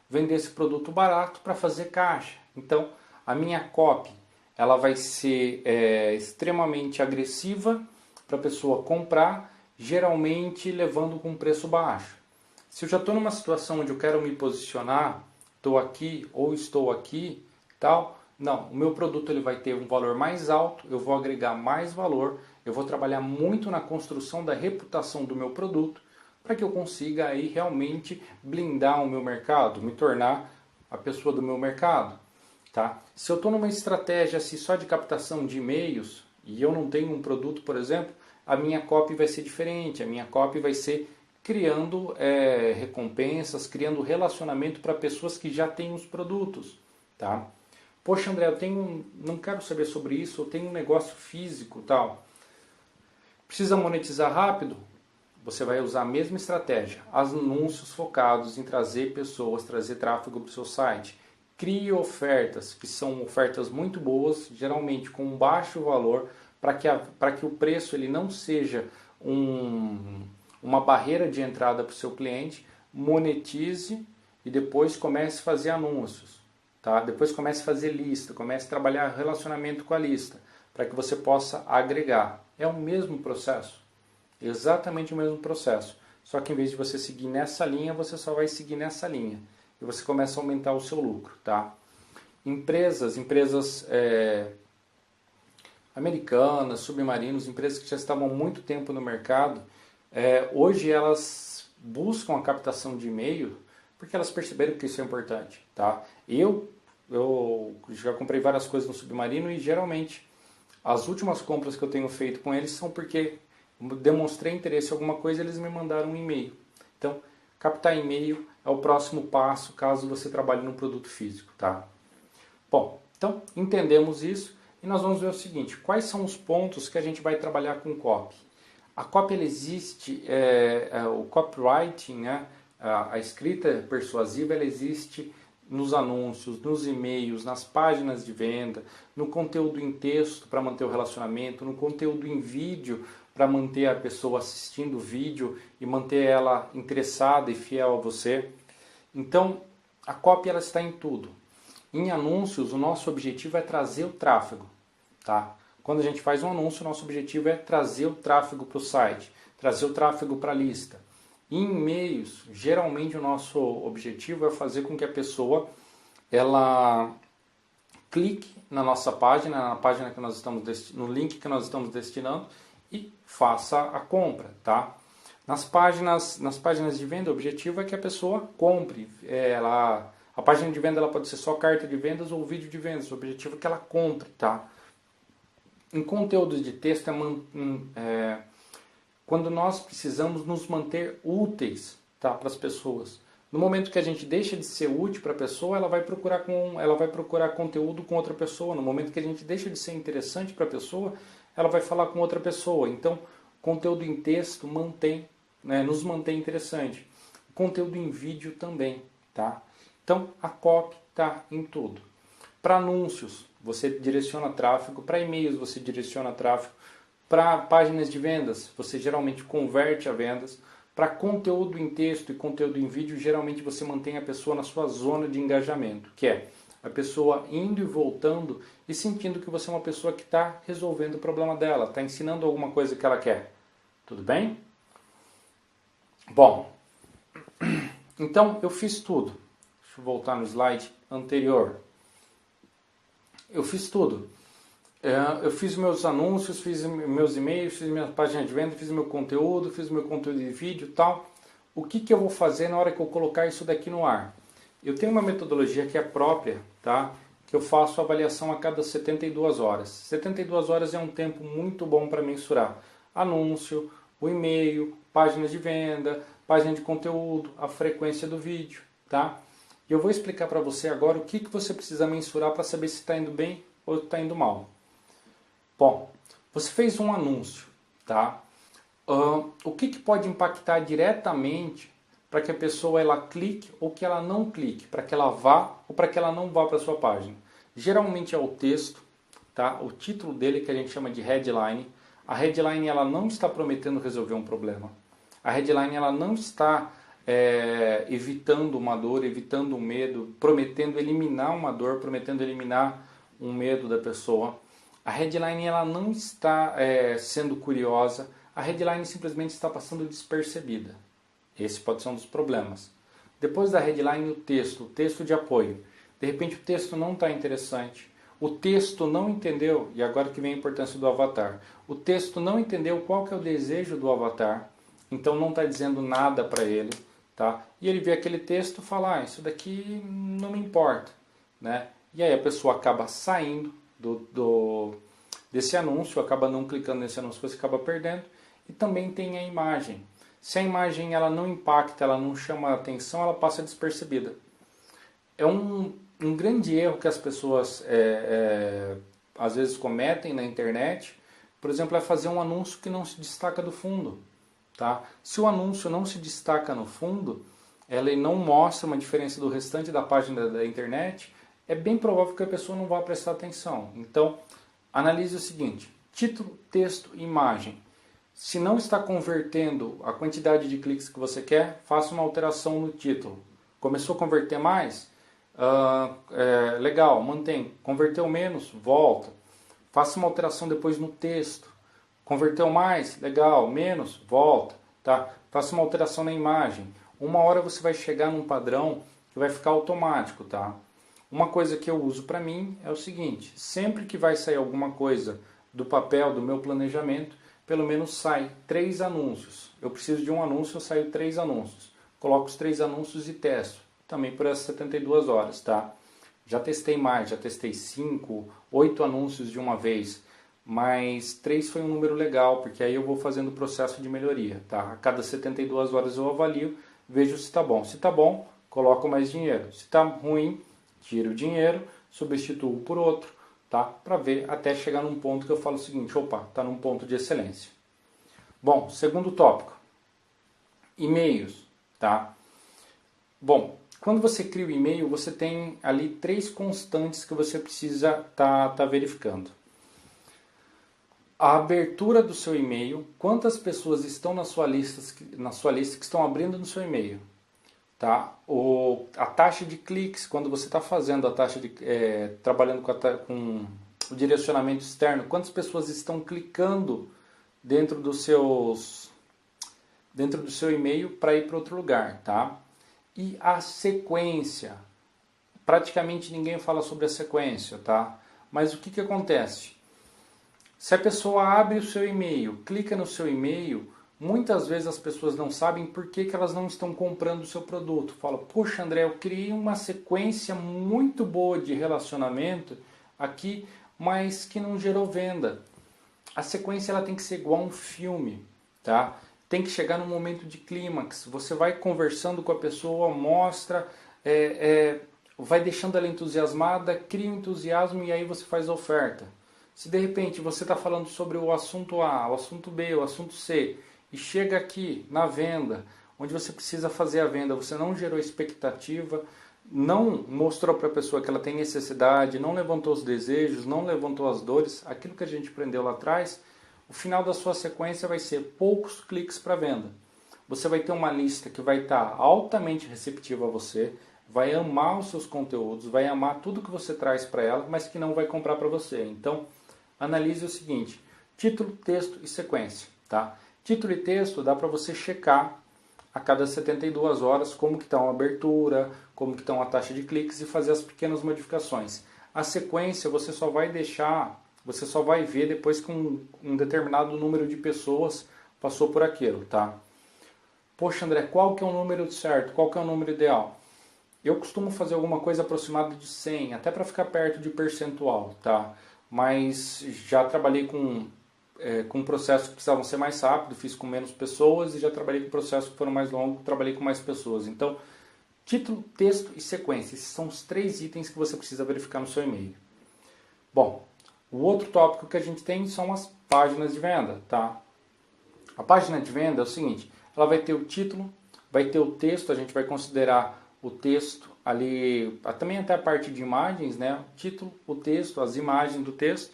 vender esse produto barato para fazer caixa. Então, a minha copy, ela vai ser extremamente agressiva para a pessoa comprar, geralmente levando com preço baixo. Se eu já estou numa situação onde eu quero me posicionar, estou aqui ou estou aqui, tal, não, o meu produto ele vai ter um valor mais alto, eu vou agregar mais valor, eu vou trabalhar muito na construção da reputação do meu produto, para que eu consiga aí realmente blindar o meu mercado, me tornar a pessoa do meu mercado. Tá? Se eu estou numa estratégia assim, só de captação de e-mails e eu não tenho um produto, por exemplo, a minha copy vai ser diferente, a minha copy vai ser criando recompensas, criando relacionamento para pessoas que já têm os produtos. Tá? Poxa, André, não quero saber sobre isso, eu tenho um negócio físico, tal. Precisa monetizar rápido? Você vai usar a mesma estratégia, anúncios focados em trazer pessoas, trazer tráfego para o seu site. Crie ofertas, que são ofertas muito boas, geralmente com um baixo valor, para que o preço ele não seja uma barreira de entrada para o seu cliente, monetize e depois comece a fazer anúncios. Tá? Depois comece a fazer lista, comece a trabalhar relacionamento com a lista, para que você possa agregar. É o mesmo processo, exatamente o mesmo processo. Só que em vez de você seguir nessa linha, você só vai seguir nessa linha. E você começa a aumentar o seu lucro, tá? Empresas americanas, submarinos, empresas que já estavam há muito tempo no mercado, hoje elas buscam a captação de e-mail porque elas perceberam que isso é importante, tá? Eu já comprei várias coisas no Submarino e geralmente as últimas compras que eu tenho feito com eles são porque demonstrei interesse em alguma coisa e eles me mandaram um e-mail. Então, captar e-mail é o próximo passo caso você trabalhe num produto físico, tá? Bom, então entendemos isso e nós vamos ver o seguinte, quais são os pontos que a gente vai trabalhar com copy? A copy ela existe, o copywriting, né? A escrita persuasiva ela existe nos anúncios, nos e-mails, nas páginas de venda, no conteúdo em texto para manter o relacionamento, no conteúdo em vídeo para manter a pessoa assistindo o vídeo e manter ela interessada e fiel a você. Então, a copy ela está em tudo. Em anúncios, o nosso objetivo é trazer o tráfego. Tá? Quando a gente faz um anúncio, o nosso objetivo é trazer o tráfego para o site, trazer o tráfego para a lista. Em e-mails, geralmente o nosso objetivo é fazer com que a pessoa ela clique na nossa página, na página que nós estamos no link que nós estamos destinando e faça a compra, tá? Nas páginas de venda, o objetivo é que a pessoa compre. A página de venda ela pode ser só carta de vendas ou vídeo de vendas. O objetivo é que ela compre, tá? Em conteúdos de texto quando nós precisamos nos manter úteis, tá, para as pessoas. No momento que a gente deixa de ser útil para a pessoa, ela vai procurar conteúdo com outra pessoa. No momento que a gente deixa de ser interessante para a pessoa, ela vai falar com outra pessoa. Então, conteúdo em texto nos mantém interessante. Conteúdo em vídeo também, tá? Então, a copy está em tudo. Para anúncios, você direciona tráfego. Para e-mails, você direciona tráfego. Para páginas de vendas, você geralmente converte a vendas. Para conteúdo em texto e conteúdo em vídeo, geralmente você mantém a pessoa na sua zona de engajamento, que é a pessoa indo e voltando e sentindo que você é uma pessoa que está resolvendo o problema dela, está ensinando alguma coisa que ela quer. Tudo bem? Bom, então eu fiz tudo. Deixa eu voltar no slide anterior. Eu fiz tudo. Eu fiz meus anúncios, fiz meus e-mails, fiz minha página de venda, fiz meu conteúdo de vídeo e tal. o que eu vou fazer na hora que eu colocar isso daqui no ar? Eu tenho uma metodologia que é própria, tá? Que eu faço avaliação a cada 72 horas. 72 horas é um tempo muito bom para mensurar anúncio, o e-mail, páginas de venda, página de conteúdo, a frequência do vídeo, tá? E eu vou explicar para você agora o que você precisa mensurar para saber se está indo bem ou está indo mal. Bom, você fez um anúncio, tá? O que pode impactar diretamente para que a pessoa ela clique ou que ela não clique, para que ela vá ou para que ela não vá para a sua página? Geralmente é o texto, tá? O título dele que a gente chama de headline. A headline ela não está prometendo resolver um problema. A headline ela não está evitando uma dor, evitando um medo, prometendo eliminar uma dor, prometendo eliminar um medo da pessoa. A headline ela não está sendo curiosa. A headline simplesmente está passando despercebida. Esse pode ser um dos problemas. Depois da headline, o texto de apoio. De repente o texto não está interessante. O texto não entendeu, e agora que vem a importância do avatar. O texto não entendeu qual que é o desejo do avatar, então não está dizendo nada para ele. Tá? E ele vê aquele texto e fala, isso daqui não me importa. Né? E aí a pessoa acaba saindo desse anúncio, acaba não clicando nesse anúncio, você acaba perdendo. E também tem a imagem. Se a imagem ela não impacta, ela não chama a atenção, ela passa despercebida. É um grande erro que as pessoas às vezes cometem na internet, por exemplo, é fazer um anúncio que não se destaca do fundo. Tá? Se o anúncio não se destaca no fundo, ele não mostra uma diferença do restante da página da internet, é bem provável que a pessoa não vá prestar atenção. Então, analise o seguinte, título, texto, imagem. Se não está convertendo a quantidade de cliques que você quer, faça uma alteração no título. Começou a converter mais? Legal, mantém. Converteu menos? Volta. Faça uma alteração depois no texto. Converteu mais? Legal. Menos? Volta. Tá? Faça uma alteração na imagem. Uma hora você vai chegar num padrão que vai ficar automático. Tá? Uma coisa que eu uso para mim é o seguinte. Sempre que vai sair alguma coisa do papel, do meu planejamento, pelo menos sai 3 anúncios. Eu preciso de um anúncio, eu saio 3 anúncios. Coloco os 3 anúncios e testo. Também por essas 72 horas, tá? Já testei mais, já testei 5, 8 anúncios de uma vez. Mas 3 foi um número legal, porque aí eu vou fazendo o processo de melhoria, tá? A cada 72 horas eu avalio, vejo se está bom. Se está bom, coloco mais dinheiro. Se está ruim, tiro o dinheiro, substituo por outro, tá? Para ver até chegar num ponto que eu falo o seguinte, opa, está num ponto de excelência. Bom, segundo tópico, e-mails, tá? Bom, quando você cria o e-mail, você tem ali 3 constantes que você precisa tá verificando. A abertura do seu e-mail, quantas pessoas estão na sua lista que estão abrindo no seu e-mail. Tá? A taxa de cliques, quando você está fazendo a taxa de trabalhando com o direcionamento externo, quantas pessoas estão clicando dentro do seu e-mail para ir para outro lugar, tá? E a sequência, praticamente ninguém fala sobre a sequência, tá? Mas o que acontece? Se a pessoa abre o seu e-mail, clica no seu e-mail, muitas vezes as pessoas não sabem por que elas não estão comprando o seu produto. Fala, poxa André, eu criei uma sequência muito boa de relacionamento aqui, mas que não gerou venda. A sequência ela tem que ser igual a um filme, tá? Tem que chegar num momento de clímax. Você vai conversando com a pessoa, mostra, vai deixando ela entusiasmada, cria um entusiasmo e aí você faz a oferta. Se de repente você está falando sobre o assunto A, o assunto B, o assunto C, e chega aqui na venda, onde você precisa fazer a venda, você não gerou expectativa, não mostrou para a pessoa que ela tem necessidade, não levantou os desejos, não levantou as dores, aquilo que a gente aprendeu lá atrás, o final da sua sequência vai ser poucos cliques para venda. Você vai ter uma lista que vai estar altamente receptiva a você, vai amar os seus conteúdos, vai amar tudo que você traz para ela, mas que não vai comprar para você. Então, analise o seguinte, título, texto e sequência. Tá? Título e texto dá para você checar a cada 72 horas como que está uma abertura, como que está uma taxa de cliques e fazer as pequenas modificações. A sequência você só vai ver depois que um determinado número de pessoas passou por aquilo, tá? Poxa, André, qual que é o número certo? Qual que é o número ideal? Eu costumo fazer alguma coisa aproximada de 100, até para ficar perto de percentual, tá? Mas já trabalhei com processos que precisavam ser mais rápido, fiz com menos pessoas, e já trabalhei com processos que foram mais longos, trabalhei com mais pessoas. Então, título, texto e sequência, esses são os 3 itens que você precisa verificar no seu e-mail. Bom, o outro tópico que a gente tem são as páginas de venda, tá? A página de venda é o seguinte, ela vai ter o título, vai ter o texto, a gente vai considerar o texto ali, também até a parte de imagens, né? O título, o texto, as imagens do texto.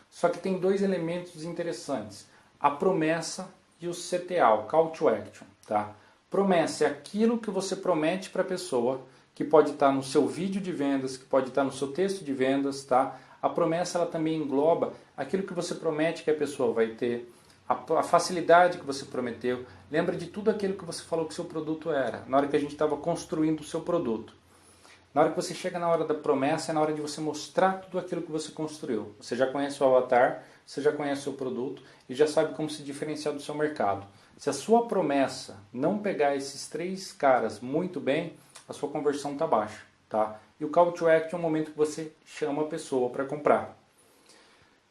Só que tem 2 elementos interessantes, a promessa e o CTA, o Call to Action, tá? Promessa é aquilo que você promete para a pessoa, que pode estar no seu vídeo de vendas, que pode estar no seu texto de vendas, tá? A promessa ela também engloba aquilo que você promete que a pessoa vai ter, a facilidade que você prometeu. Lembra de tudo aquilo que você falou que o seu produto era, na hora que a gente estava construindo o seu produto. Na hora que você chega na hora da promessa, é na hora de você mostrar tudo aquilo que você construiu. Você já conhece o avatar, você já conhece o seu produto e já sabe como se diferenciar do seu mercado. Se a sua promessa não pegar esses 3 caras muito bem, a sua conversão está baixa, tá? E o Call to Action é o momento que você chama a pessoa para comprar.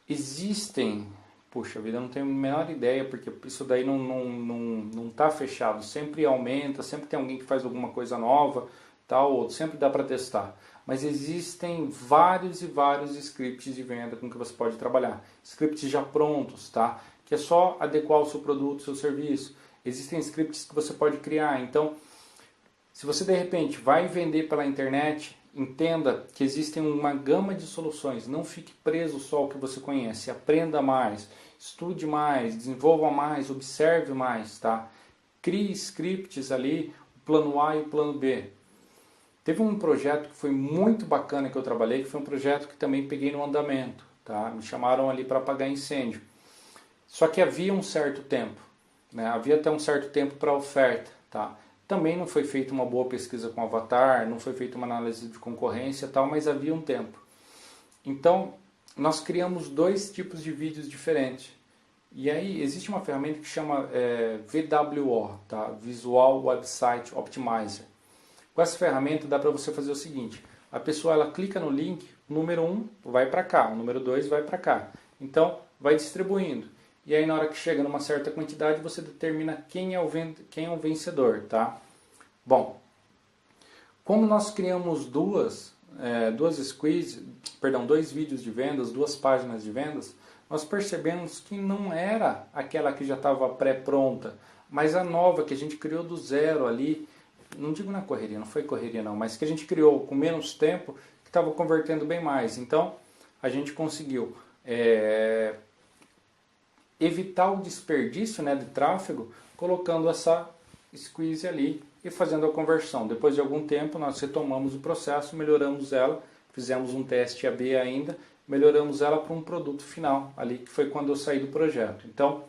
Existem... Puxa vida, eu não tenho a menor ideia, porque isso daí não tá fechado. Sempre aumenta, sempre tem alguém que faz alguma coisa nova, tal, sempre dá para testar. Mas existem vários e vários scripts de venda com que você pode trabalhar. Scripts já prontos, tá? Que é só adequar o seu produto, o seu serviço. Existem scripts que você pode criar. Então, se você de repente vai vender pela internet, entenda que existem uma gama de soluções. Não fique preso só ao que você conhece. Aprenda mais, estude mais, desenvolva mais, observe mais, tá? Crie scripts ali, o plano A e o plano B. Teve um projeto que foi muito bacana que eu trabalhei, que foi um projeto que também peguei no andamento, tá? Me chamaram ali para apagar incêndio. Só que havia um certo tempo, né? Havia até um certo tempo para oferta, tá? Também não foi feita uma boa pesquisa com o avatar, não foi feita uma análise de concorrência e tal, mas havia um tempo. Então, nós criamos 2 tipos de vídeos diferentes. E aí, existe uma ferramenta que chama VWO, tá? Visual Website Optimizer. Com essa ferramenta dá para você fazer o seguinte, a pessoa ela clica no link, o número 1 vai para cá, o número 2 vai para cá. Então, vai distribuindo. E aí na hora que chega numa certa quantidade, você determina quem é o vencedor, tá? Bom, como nós criamos dois vídeos de vendas, 2 páginas de vendas, nós percebemos que não era aquela que já estava pré-pronta, mas a nova que a gente criou do zero ali, não digo na correria, não foi correria não, mas que a gente criou com menos tempo, que estava convertendo bem mais. Então, a gente conseguiu evitar o desperdício, né, de tráfego, colocando essa squeeze ali e fazendo a conversão. Depois de algum tempo, nós retomamos o processo, melhoramos ela, fizemos um teste AB ainda, melhoramos ela para um produto final ali, que foi quando eu saí do projeto. Então,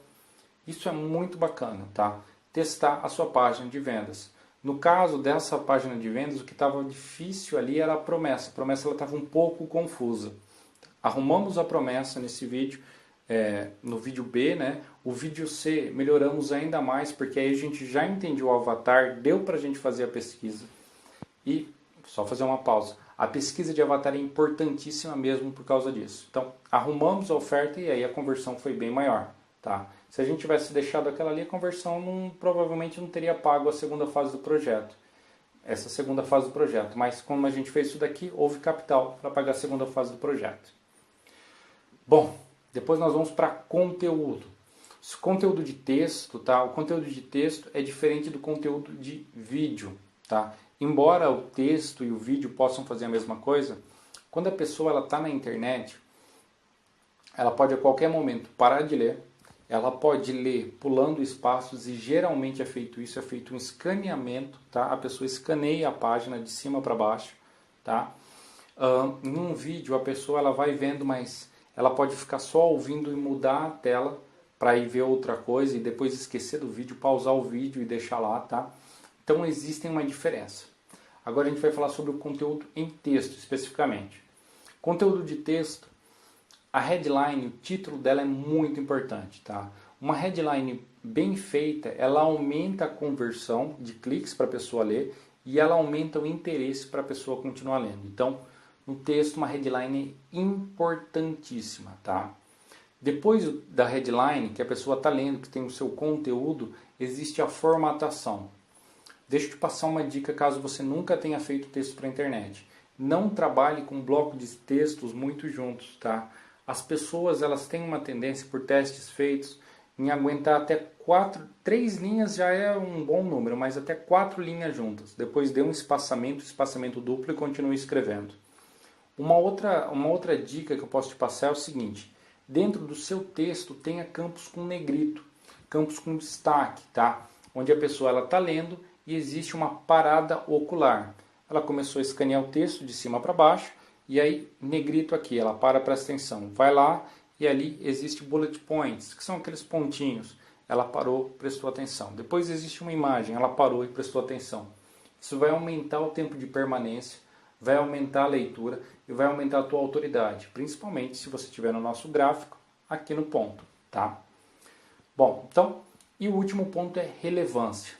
isso é muito bacana, tá? Testar a sua página de vendas. No caso dessa página de vendas, o que estava difícil ali era a promessa. A promessa estava um pouco confusa. Arrumamos a promessa nesse vídeo, no vídeo B, né? O vídeo C melhoramos ainda mais, porque aí a gente já entendeu o avatar, deu para a gente fazer a pesquisa. E, só fazer uma pausa, a pesquisa de avatar é importantíssima mesmo por causa disso. Então, arrumamos a oferta e aí a conversão foi bem maior, tá? Se a gente tivesse deixado aquela ali, a conversão provavelmente não teria pago a segunda fase do projeto. Essa segunda fase do projeto. Mas como a gente fez isso daqui, houve capital para pagar a segunda fase do projeto. Bom, depois nós vamos para conteúdo. O conteúdo de texto, tá? O conteúdo de texto é diferente do conteúdo de vídeo, tá? Embora o texto e o vídeo possam fazer a mesma coisa, quando a pessoa está na internet, ela pode a qualquer momento parar de ler, ela pode ler pulando espaços e geralmente é feito um escaneamento, tá? A pessoa escaneia a página de cima para baixo, tá? Em um vídeo a pessoa ela vai vendo, mas ela pode ficar só ouvindo e mudar a tela para ir ver outra coisa e depois esquecer do vídeo, pausar o vídeo e deixar lá, tá? Então existem uma diferença. Agora a gente vai falar sobre o conteúdo em texto especificamente. Conteúdo de texto, a headline, o título dela é muito importante, tá? Uma headline bem feita, ela aumenta a conversão de cliques para a pessoa ler e ela aumenta o interesse para a pessoa continuar lendo. Então, no texto, uma headline é importantíssima, tá? Depois da headline, que a pessoa está lendo, que tem o seu conteúdo, existe a formatação. Deixa eu te passar uma dica caso você nunca tenha feito texto para a internet. Não trabalhe com um bloco de textos muito juntos, tá? As pessoas, elas têm uma tendência, por testes feitos, em aguentar até 3 linhas já é um bom número, mas até 4 linhas juntas. Depois dê um espaçamento duplo e continue escrevendo. Uma outra dica que eu posso te passar é o seguinte: dentro do seu texto tenha campos com negrito, campos com destaque, tá? Onde a pessoa está lendo e existe uma parada ocular. Ela começou a escanear o texto de cima para baixo e aí negrito aqui, ela presta atenção. Vai lá e ali existe bullet points, que são aqueles pontinhos. Ela parou, prestou atenção. Depois existe uma imagem, ela parou e prestou atenção. Isso vai aumentar o tempo de permanência, vai aumentar a leitura e vai aumentar a tua autoridade, principalmente se você estiver no nosso gráfico aqui no ponto, tá? Bom, então, e o último ponto é relevância.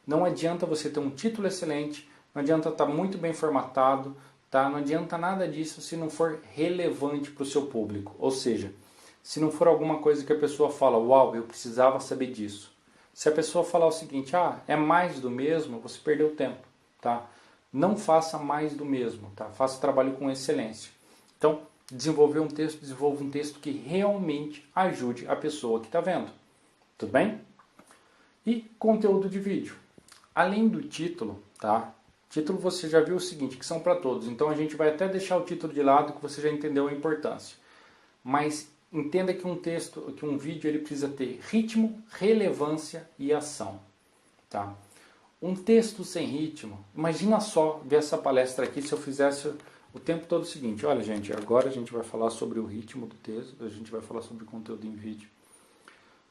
Não adianta você ter um título excelente, não adianta estar muito bem formatado, tá? Não adianta nada disso se não for relevante para o seu público. Ou seja, se não for alguma coisa que a pessoa fala, uau, eu precisava saber disso. Se a pessoa falar o seguinte, é mais do mesmo, você perdeu tempo, tá? Não faça mais do mesmo, tá? Faça trabalho com excelência. Então, desenvolva um texto que realmente ajude a pessoa que está vendo. Tudo bem? E conteúdo de vídeo. Além do título, tá? Título você já viu o seguinte, que são para todos. Então a gente vai até deixar o título de lado, que você já entendeu a importância. Mas entenda que um vídeo ele precisa ter ritmo, relevância e ação, tá? Um texto sem ritmo, imagina só ver essa palestra aqui se eu fizesse o tempo todo o seguinte, olha gente, agora a gente vai falar sobre o ritmo do texto, a gente vai falar sobre conteúdo em vídeo.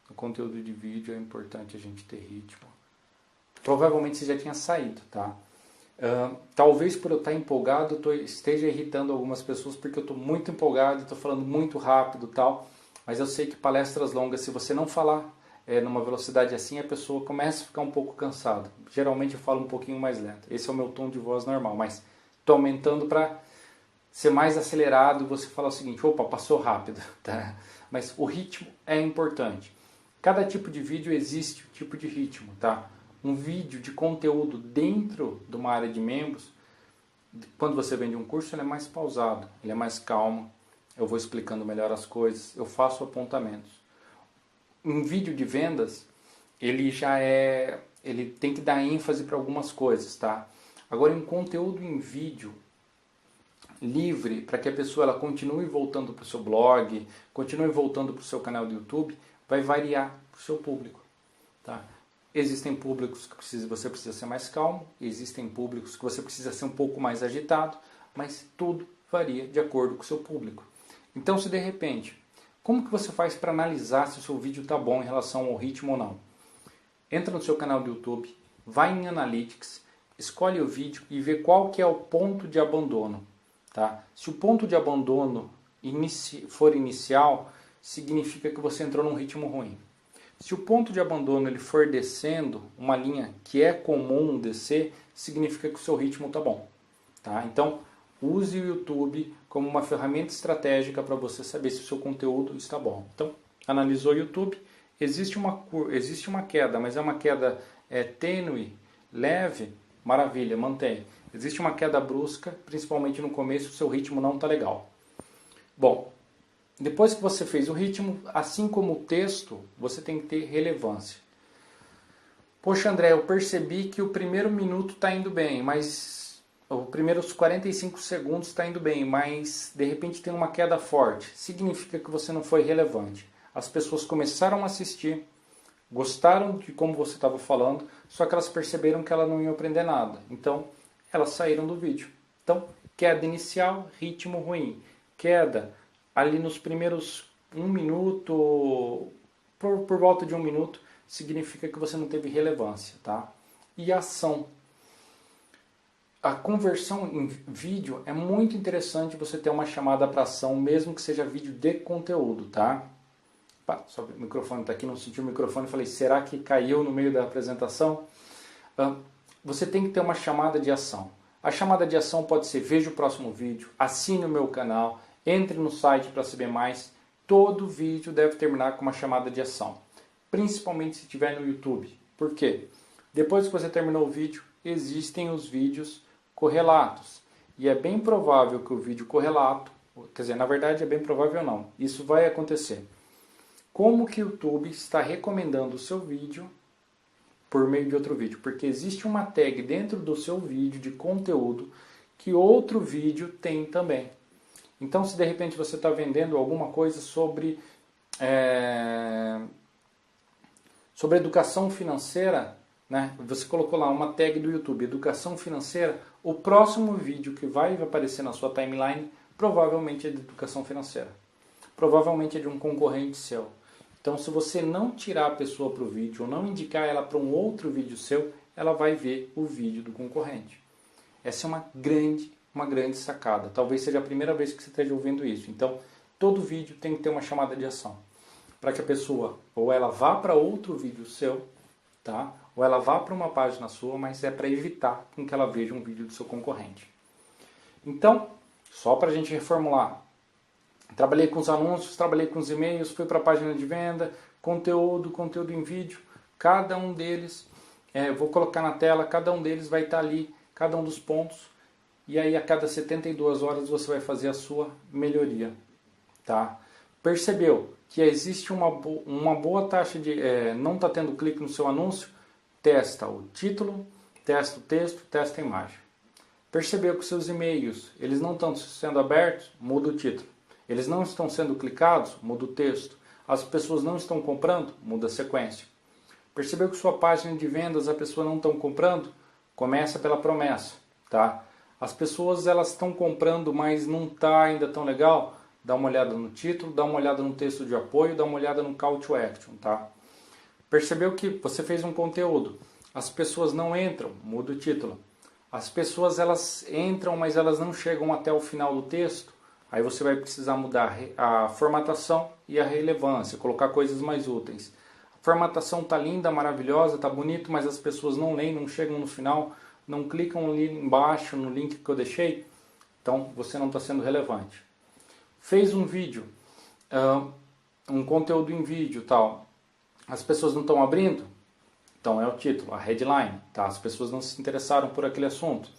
No conteúdo de vídeo é importante a gente ter ritmo. Provavelmente você já tinha saído, tá? Talvez por eu estar empolgado esteja irritando algumas pessoas porque eu estou muito empolgado, estou falando muito rápido e tal, mas eu sei que palestras longas, se você não falar numa velocidade assim, a pessoa começa a ficar um pouco cansada. Geralmente eu falo um pouquinho mais lento. Esse é o meu tom de voz normal, mas estou aumentando para ser mais acelerado. Você fala o seguinte, opa, passou rápido, tá? Mas o ritmo é importante. Cada tipo de vídeo existe um tipo de ritmo, tá? Um vídeo de conteúdo dentro de uma área de membros, quando você vende um curso, ele é mais pausado, ele é mais calmo, eu vou explicando melhor as coisas, eu faço apontamentos. Um vídeo de vendas, ele tem que dar ênfase para algumas coisas, tá? Agora, em conteúdo em vídeo livre, para que a pessoa ela continue voltando para o seu blog, continue voltando para o seu canal do YouTube, vai variar para o seu público, tá? Existem públicos que você precisa ser mais calmo, existem públicos que você precisa ser um pouco mais agitado, mas tudo varia de acordo com o seu público. Então, se de repente, como que você faz para analisar se o seu vídeo está bom em relação ao ritmo ou não? Entra no seu canal do YouTube, vai em Analytics, escolhe o vídeo e vê qual que é o ponto de abandono, tá? Se o ponto de abandono for inicial, significa que você entrou num ritmo ruim. Se o ponto de abandono ele for descendo, uma linha que é comum descer, significa que o seu ritmo está bom, tá? Então, use o YouTube como uma ferramenta estratégica para você saber se o seu conteúdo está bom. Então, analisou o YouTube, existe uma queda, mas é uma queda tênue, leve, maravilha, mantém. Existe uma queda brusca, principalmente no começo, o seu ritmo não está legal. Bom, depois que você fez o ritmo, assim como o texto, você tem que ter relevância. Poxa, André, eu percebi que o primeiro minuto está indo bem, mas os primeiros 45 segundos está indo bem, mas de repente tem uma queda forte. Significa que você não foi relevante. As pessoas começaram a assistir, gostaram de como você estava falando, só que elas perceberam que elas não iam aprender nada. Então, elas saíram do vídeo. Então, queda inicial, ritmo ruim. Queda ali nos primeiros 1 minuto, por volta de 1 minuto, significa que você não teve relevância, tá? E ação. A conversão em vídeo é muito interessante você ter uma chamada para ação, mesmo que seja vídeo de conteúdo, tá? Pá, só o microfone está aqui, não senti o microfone, falei, será que caiu no meio da apresentação? Você tem que ter uma chamada de ação. A chamada de ação pode ser: veja o próximo vídeo, assine o meu canal, entre no site para saber mais. Todo vídeo deve terminar com uma chamada de ação, principalmente se estiver no YouTube. Por quê? Depois que você terminou o vídeo, existem os vídeos correlatos. E é bem provável que o vídeo correlato, quer dizer, na verdade é bem provável não, isso vai acontecer. Como que o YouTube está recomendando o seu vídeo por meio de outro vídeo? Porque existe uma tag dentro do seu vídeo de conteúdo que outro vídeo tem também. Então, se de repente você está vendendo alguma coisa sobre educação financeira, né? Você colocou lá uma tag do YouTube, educação financeira, o próximo vídeo que vai aparecer na sua timeline provavelmente é de educação financeira. Provavelmente é de um concorrente seu. Então, se você não tirar a pessoa para o vídeo ou não indicar ela para um outro vídeo seu, ela vai ver o vídeo do concorrente. Essa é uma grande sacada. Talvez seja a primeira vez que você esteja ouvindo isso. Então, todo vídeo tem que ter uma chamada de ação. Para que a pessoa, ou ela vá para outro vídeo seu, tá? Ou ela vá para uma página sua, mas é para evitar com que ela veja um vídeo do seu concorrente. Então, só para a gente reformular. Trabalhei com os anúncios, trabalhei com os e-mails, fui para a página de venda, conteúdo em vídeo. Cada um deles, vou colocar na tela, cada um deles vai estar ali, cada um dos pontos. E aí a cada 72 horas você vai fazer a sua melhoria. Tá? Percebeu que existe uma boa taxa de... não está tendo clique no seu anúncio? Testa o título, testa o texto, testa a imagem. Percebeu que os seus e-mails eles não estão sendo abertos? Muda o título. Eles não estão sendo clicados? Muda o texto. As pessoas não estão comprando? Muda a sequência. Percebeu que sua página de vendas a pessoa não estão comprando? Começa pela promessa. Tá? As pessoas elas estão comprando, mas não está ainda tão legal? Dá uma olhada no título, dá uma olhada no texto de apoio, dá uma olhada no call to action. Tá? Percebeu que você fez um conteúdo, as pessoas não entram? Muda o título. As pessoas elas entram, mas elas não chegam até o final do texto? Aí você vai precisar mudar a formatação e a relevância, colocar coisas mais úteis. A formatação está linda, maravilhosa, está bonito, mas as pessoas não leem, não chegam no final, não clicam ali embaixo no link que eu deixei, então você não está sendo relevante. Fez um vídeo, um conteúdo em vídeo, tal, as pessoas não estão abrindo? Então é o título, a headline, tá? As pessoas não se interessaram por aquele assunto.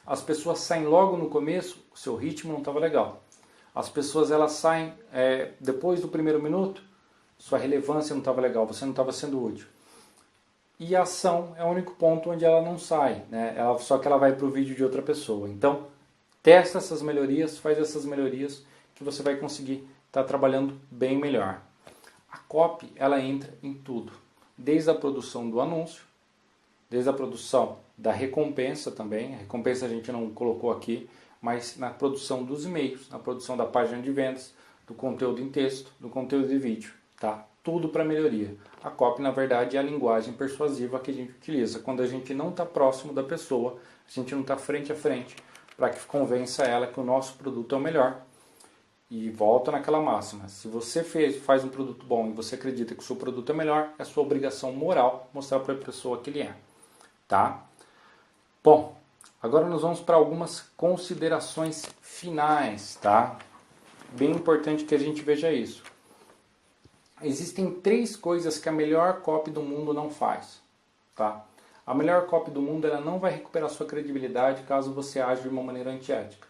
As pessoas saem logo no começo, o seu ritmo não estava legal. As pessoas elas saem depois do primeiro minuto, sua relevância não estava legal, você não estava sendo útil. E a ação é o único ponto onde ela não sai, né? Só que ela vai para o vídeo de outra pessoa. Então, testa essas melhorias, faz essas melhorias que você vai conseguir estar trabalhando bem melhor. A copy, ela entra em tudo. Desde a produção do anúncio, desde a produção da recompensa também. A recompensa a gente não colocou aqui, mas na produção dos e-mails, na produção da página de vendas, do conteúdo em texto, do conteúdo de vídeo. Tá? Tudo para melhoria. A copy, na verdade, é a linguagem persuasiva que a gente utiliza quando a gente não está próximo da pessoa, a gente não está frente a frente, para que convença ela que o nosso produto é o melhor. E volta naquela máxima, se você faz um produto bom e você acredita que o seu produto é melhor, é sua obrigação moral mostrar para a pessoa que ele é. Tá? Bom, agora nós vamos para algumas considerações finais. Tá? Bem importante que a gente veja isso. Existem 3 coisas que a melhor copy do mundo não faz. Tá? A melhor copy do mundo ela não vai recuperar sua credibilidade caso você age de uma maneira antiética.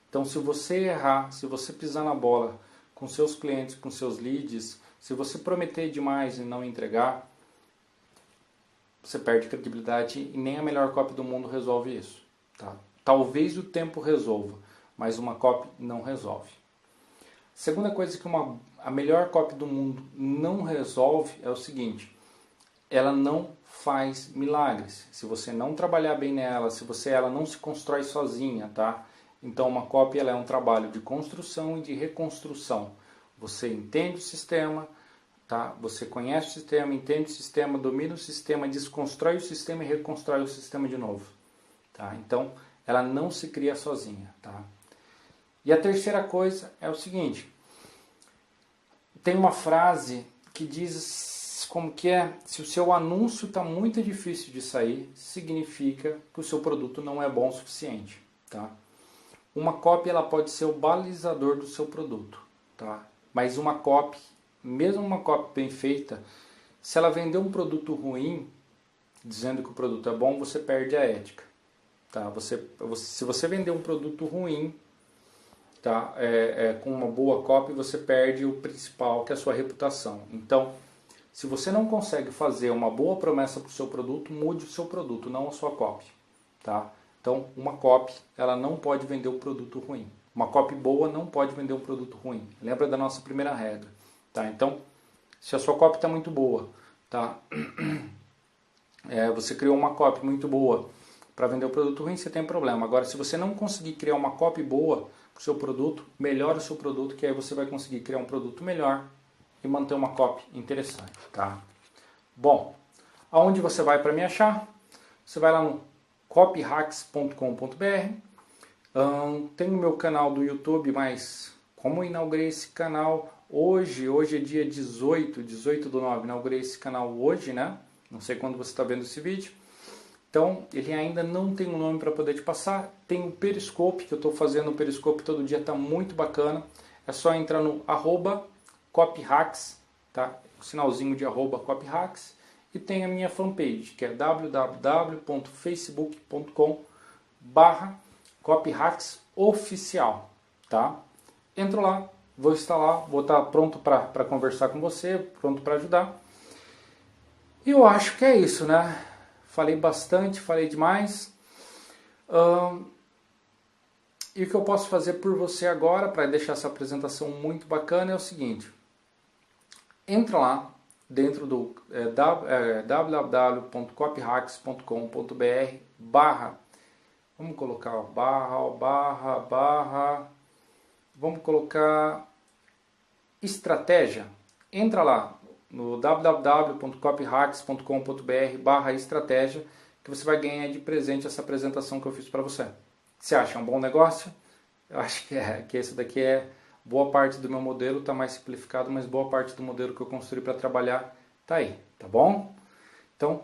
Então, se você errar, se você pisar na bola com seus clientes, com seus leads, se você prometer demais e não entregar, você perde credibilidade e nem a melhor copy do mundo resolve isso. Tá? Talvez o tempo resolva, mas uma copy não resolve. Segunda coisa que a melhor copy do mundo não resolve é o seguinte: ela não faz milagres. Se você não trabalhar bem nela, ela não se constrói sozinha, tá? Então uma copy ela é um trabalho de construção e de reconstrução. Você entende o sistema, tá? Você conhece o sistema, entende o sistema, domina o sistema, desconstrói o sistema e reconstrói o sistema de novo. Tá? Então ela não se cria sozinha. Tá? E a terceira coisa é o seguinte: tem uma frase que diz como que é: se o seu anúncio está muito difícil de sair, significa que o seu produto não é bom o suficiente, tá? Uma copy ela pode ser o balizador do seu produto, tá? Mas uma copy, mesmo uma copy bem feita, se ela vender um produto ruim, dizendo que o produto é bom, você perde a ética, tá? Se você vender um produto ruim, tá? Com uma boa copy, você perde o principal, que é a sua reputação. Então, se você não consegue fazer uma boa promessa para o seu produto, mude o seu produto, não a sua copy, tá? Então, uma copy, ela não pode vender um produto ruim. Uma copy boa não pode vender um produto ruim. Lembra da nossa primeira regra, tá? Então, se a sua copy está muito boa, tá? Você criou uma copy muito boa para vender um produto ruim, você tem problema. Agora, se você não conseguir criar uma copy boa para o seu produto, melhora o seu produto, que aí você vai conseguir criar um produto melhor e manter uma copy interessante, tá? Bom, aonde você vai para me achar? Você vai lá no copyhacks.com.br. Tem o meu canal do YouTube, mas como eu inaugurei esse canal hoje é dia 18/9, inaugurei esse canal hoje, né? Não sei quando você está vendo esse vídeo. Então, ele ainda não tem um nome para poder te passar. Tem o Periscope, que eu estou fazendo o Periscope todo dia, está muito bacana. É só entrar no @copyhacks, tá? O sinalzinho de @copyhacks. E tem a minha fanpage, que é www.facebook.com/copyhacksoficial, tá? Entro lá, vou estar pronto para conversar com você, pronto para ajudar. E eu acho que é isso, né? Falei bastante, falei demais. E o que eu posso fazer por você agora, para deixar essa apresentação muito bacana, é o seguinte. Entra lá dentro do www.copyhacks.com.br vamos colocar vamos colocar estratégia. Entra lá no www.copyhacks.com.br/estratégia, que você vai ganhar de presente essa apresentação que eu fiz para você. Você acha um bom negócio? Eu acho que esse daqui é boa parte do meu modelo, está mais simplificado, mas boa parte do modelo que eu construí para trabalhar está aí, tá bom? Então,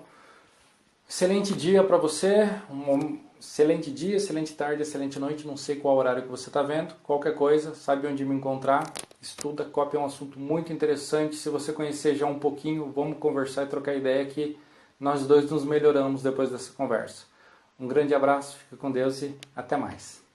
excelente dia para você, excelente dia, excelente tarde, excelente noite, não sei qual horário que você está vendo, qualquer coisa, sabe onde me encontrar, estuda, copy é um assunto muito interessante, se você conhecer já um pouquinho, vamos conversar e trocar ideia que nós dois nos melhoramos depois dessa conversa. Um grande abraço, fique com Deus e até mais.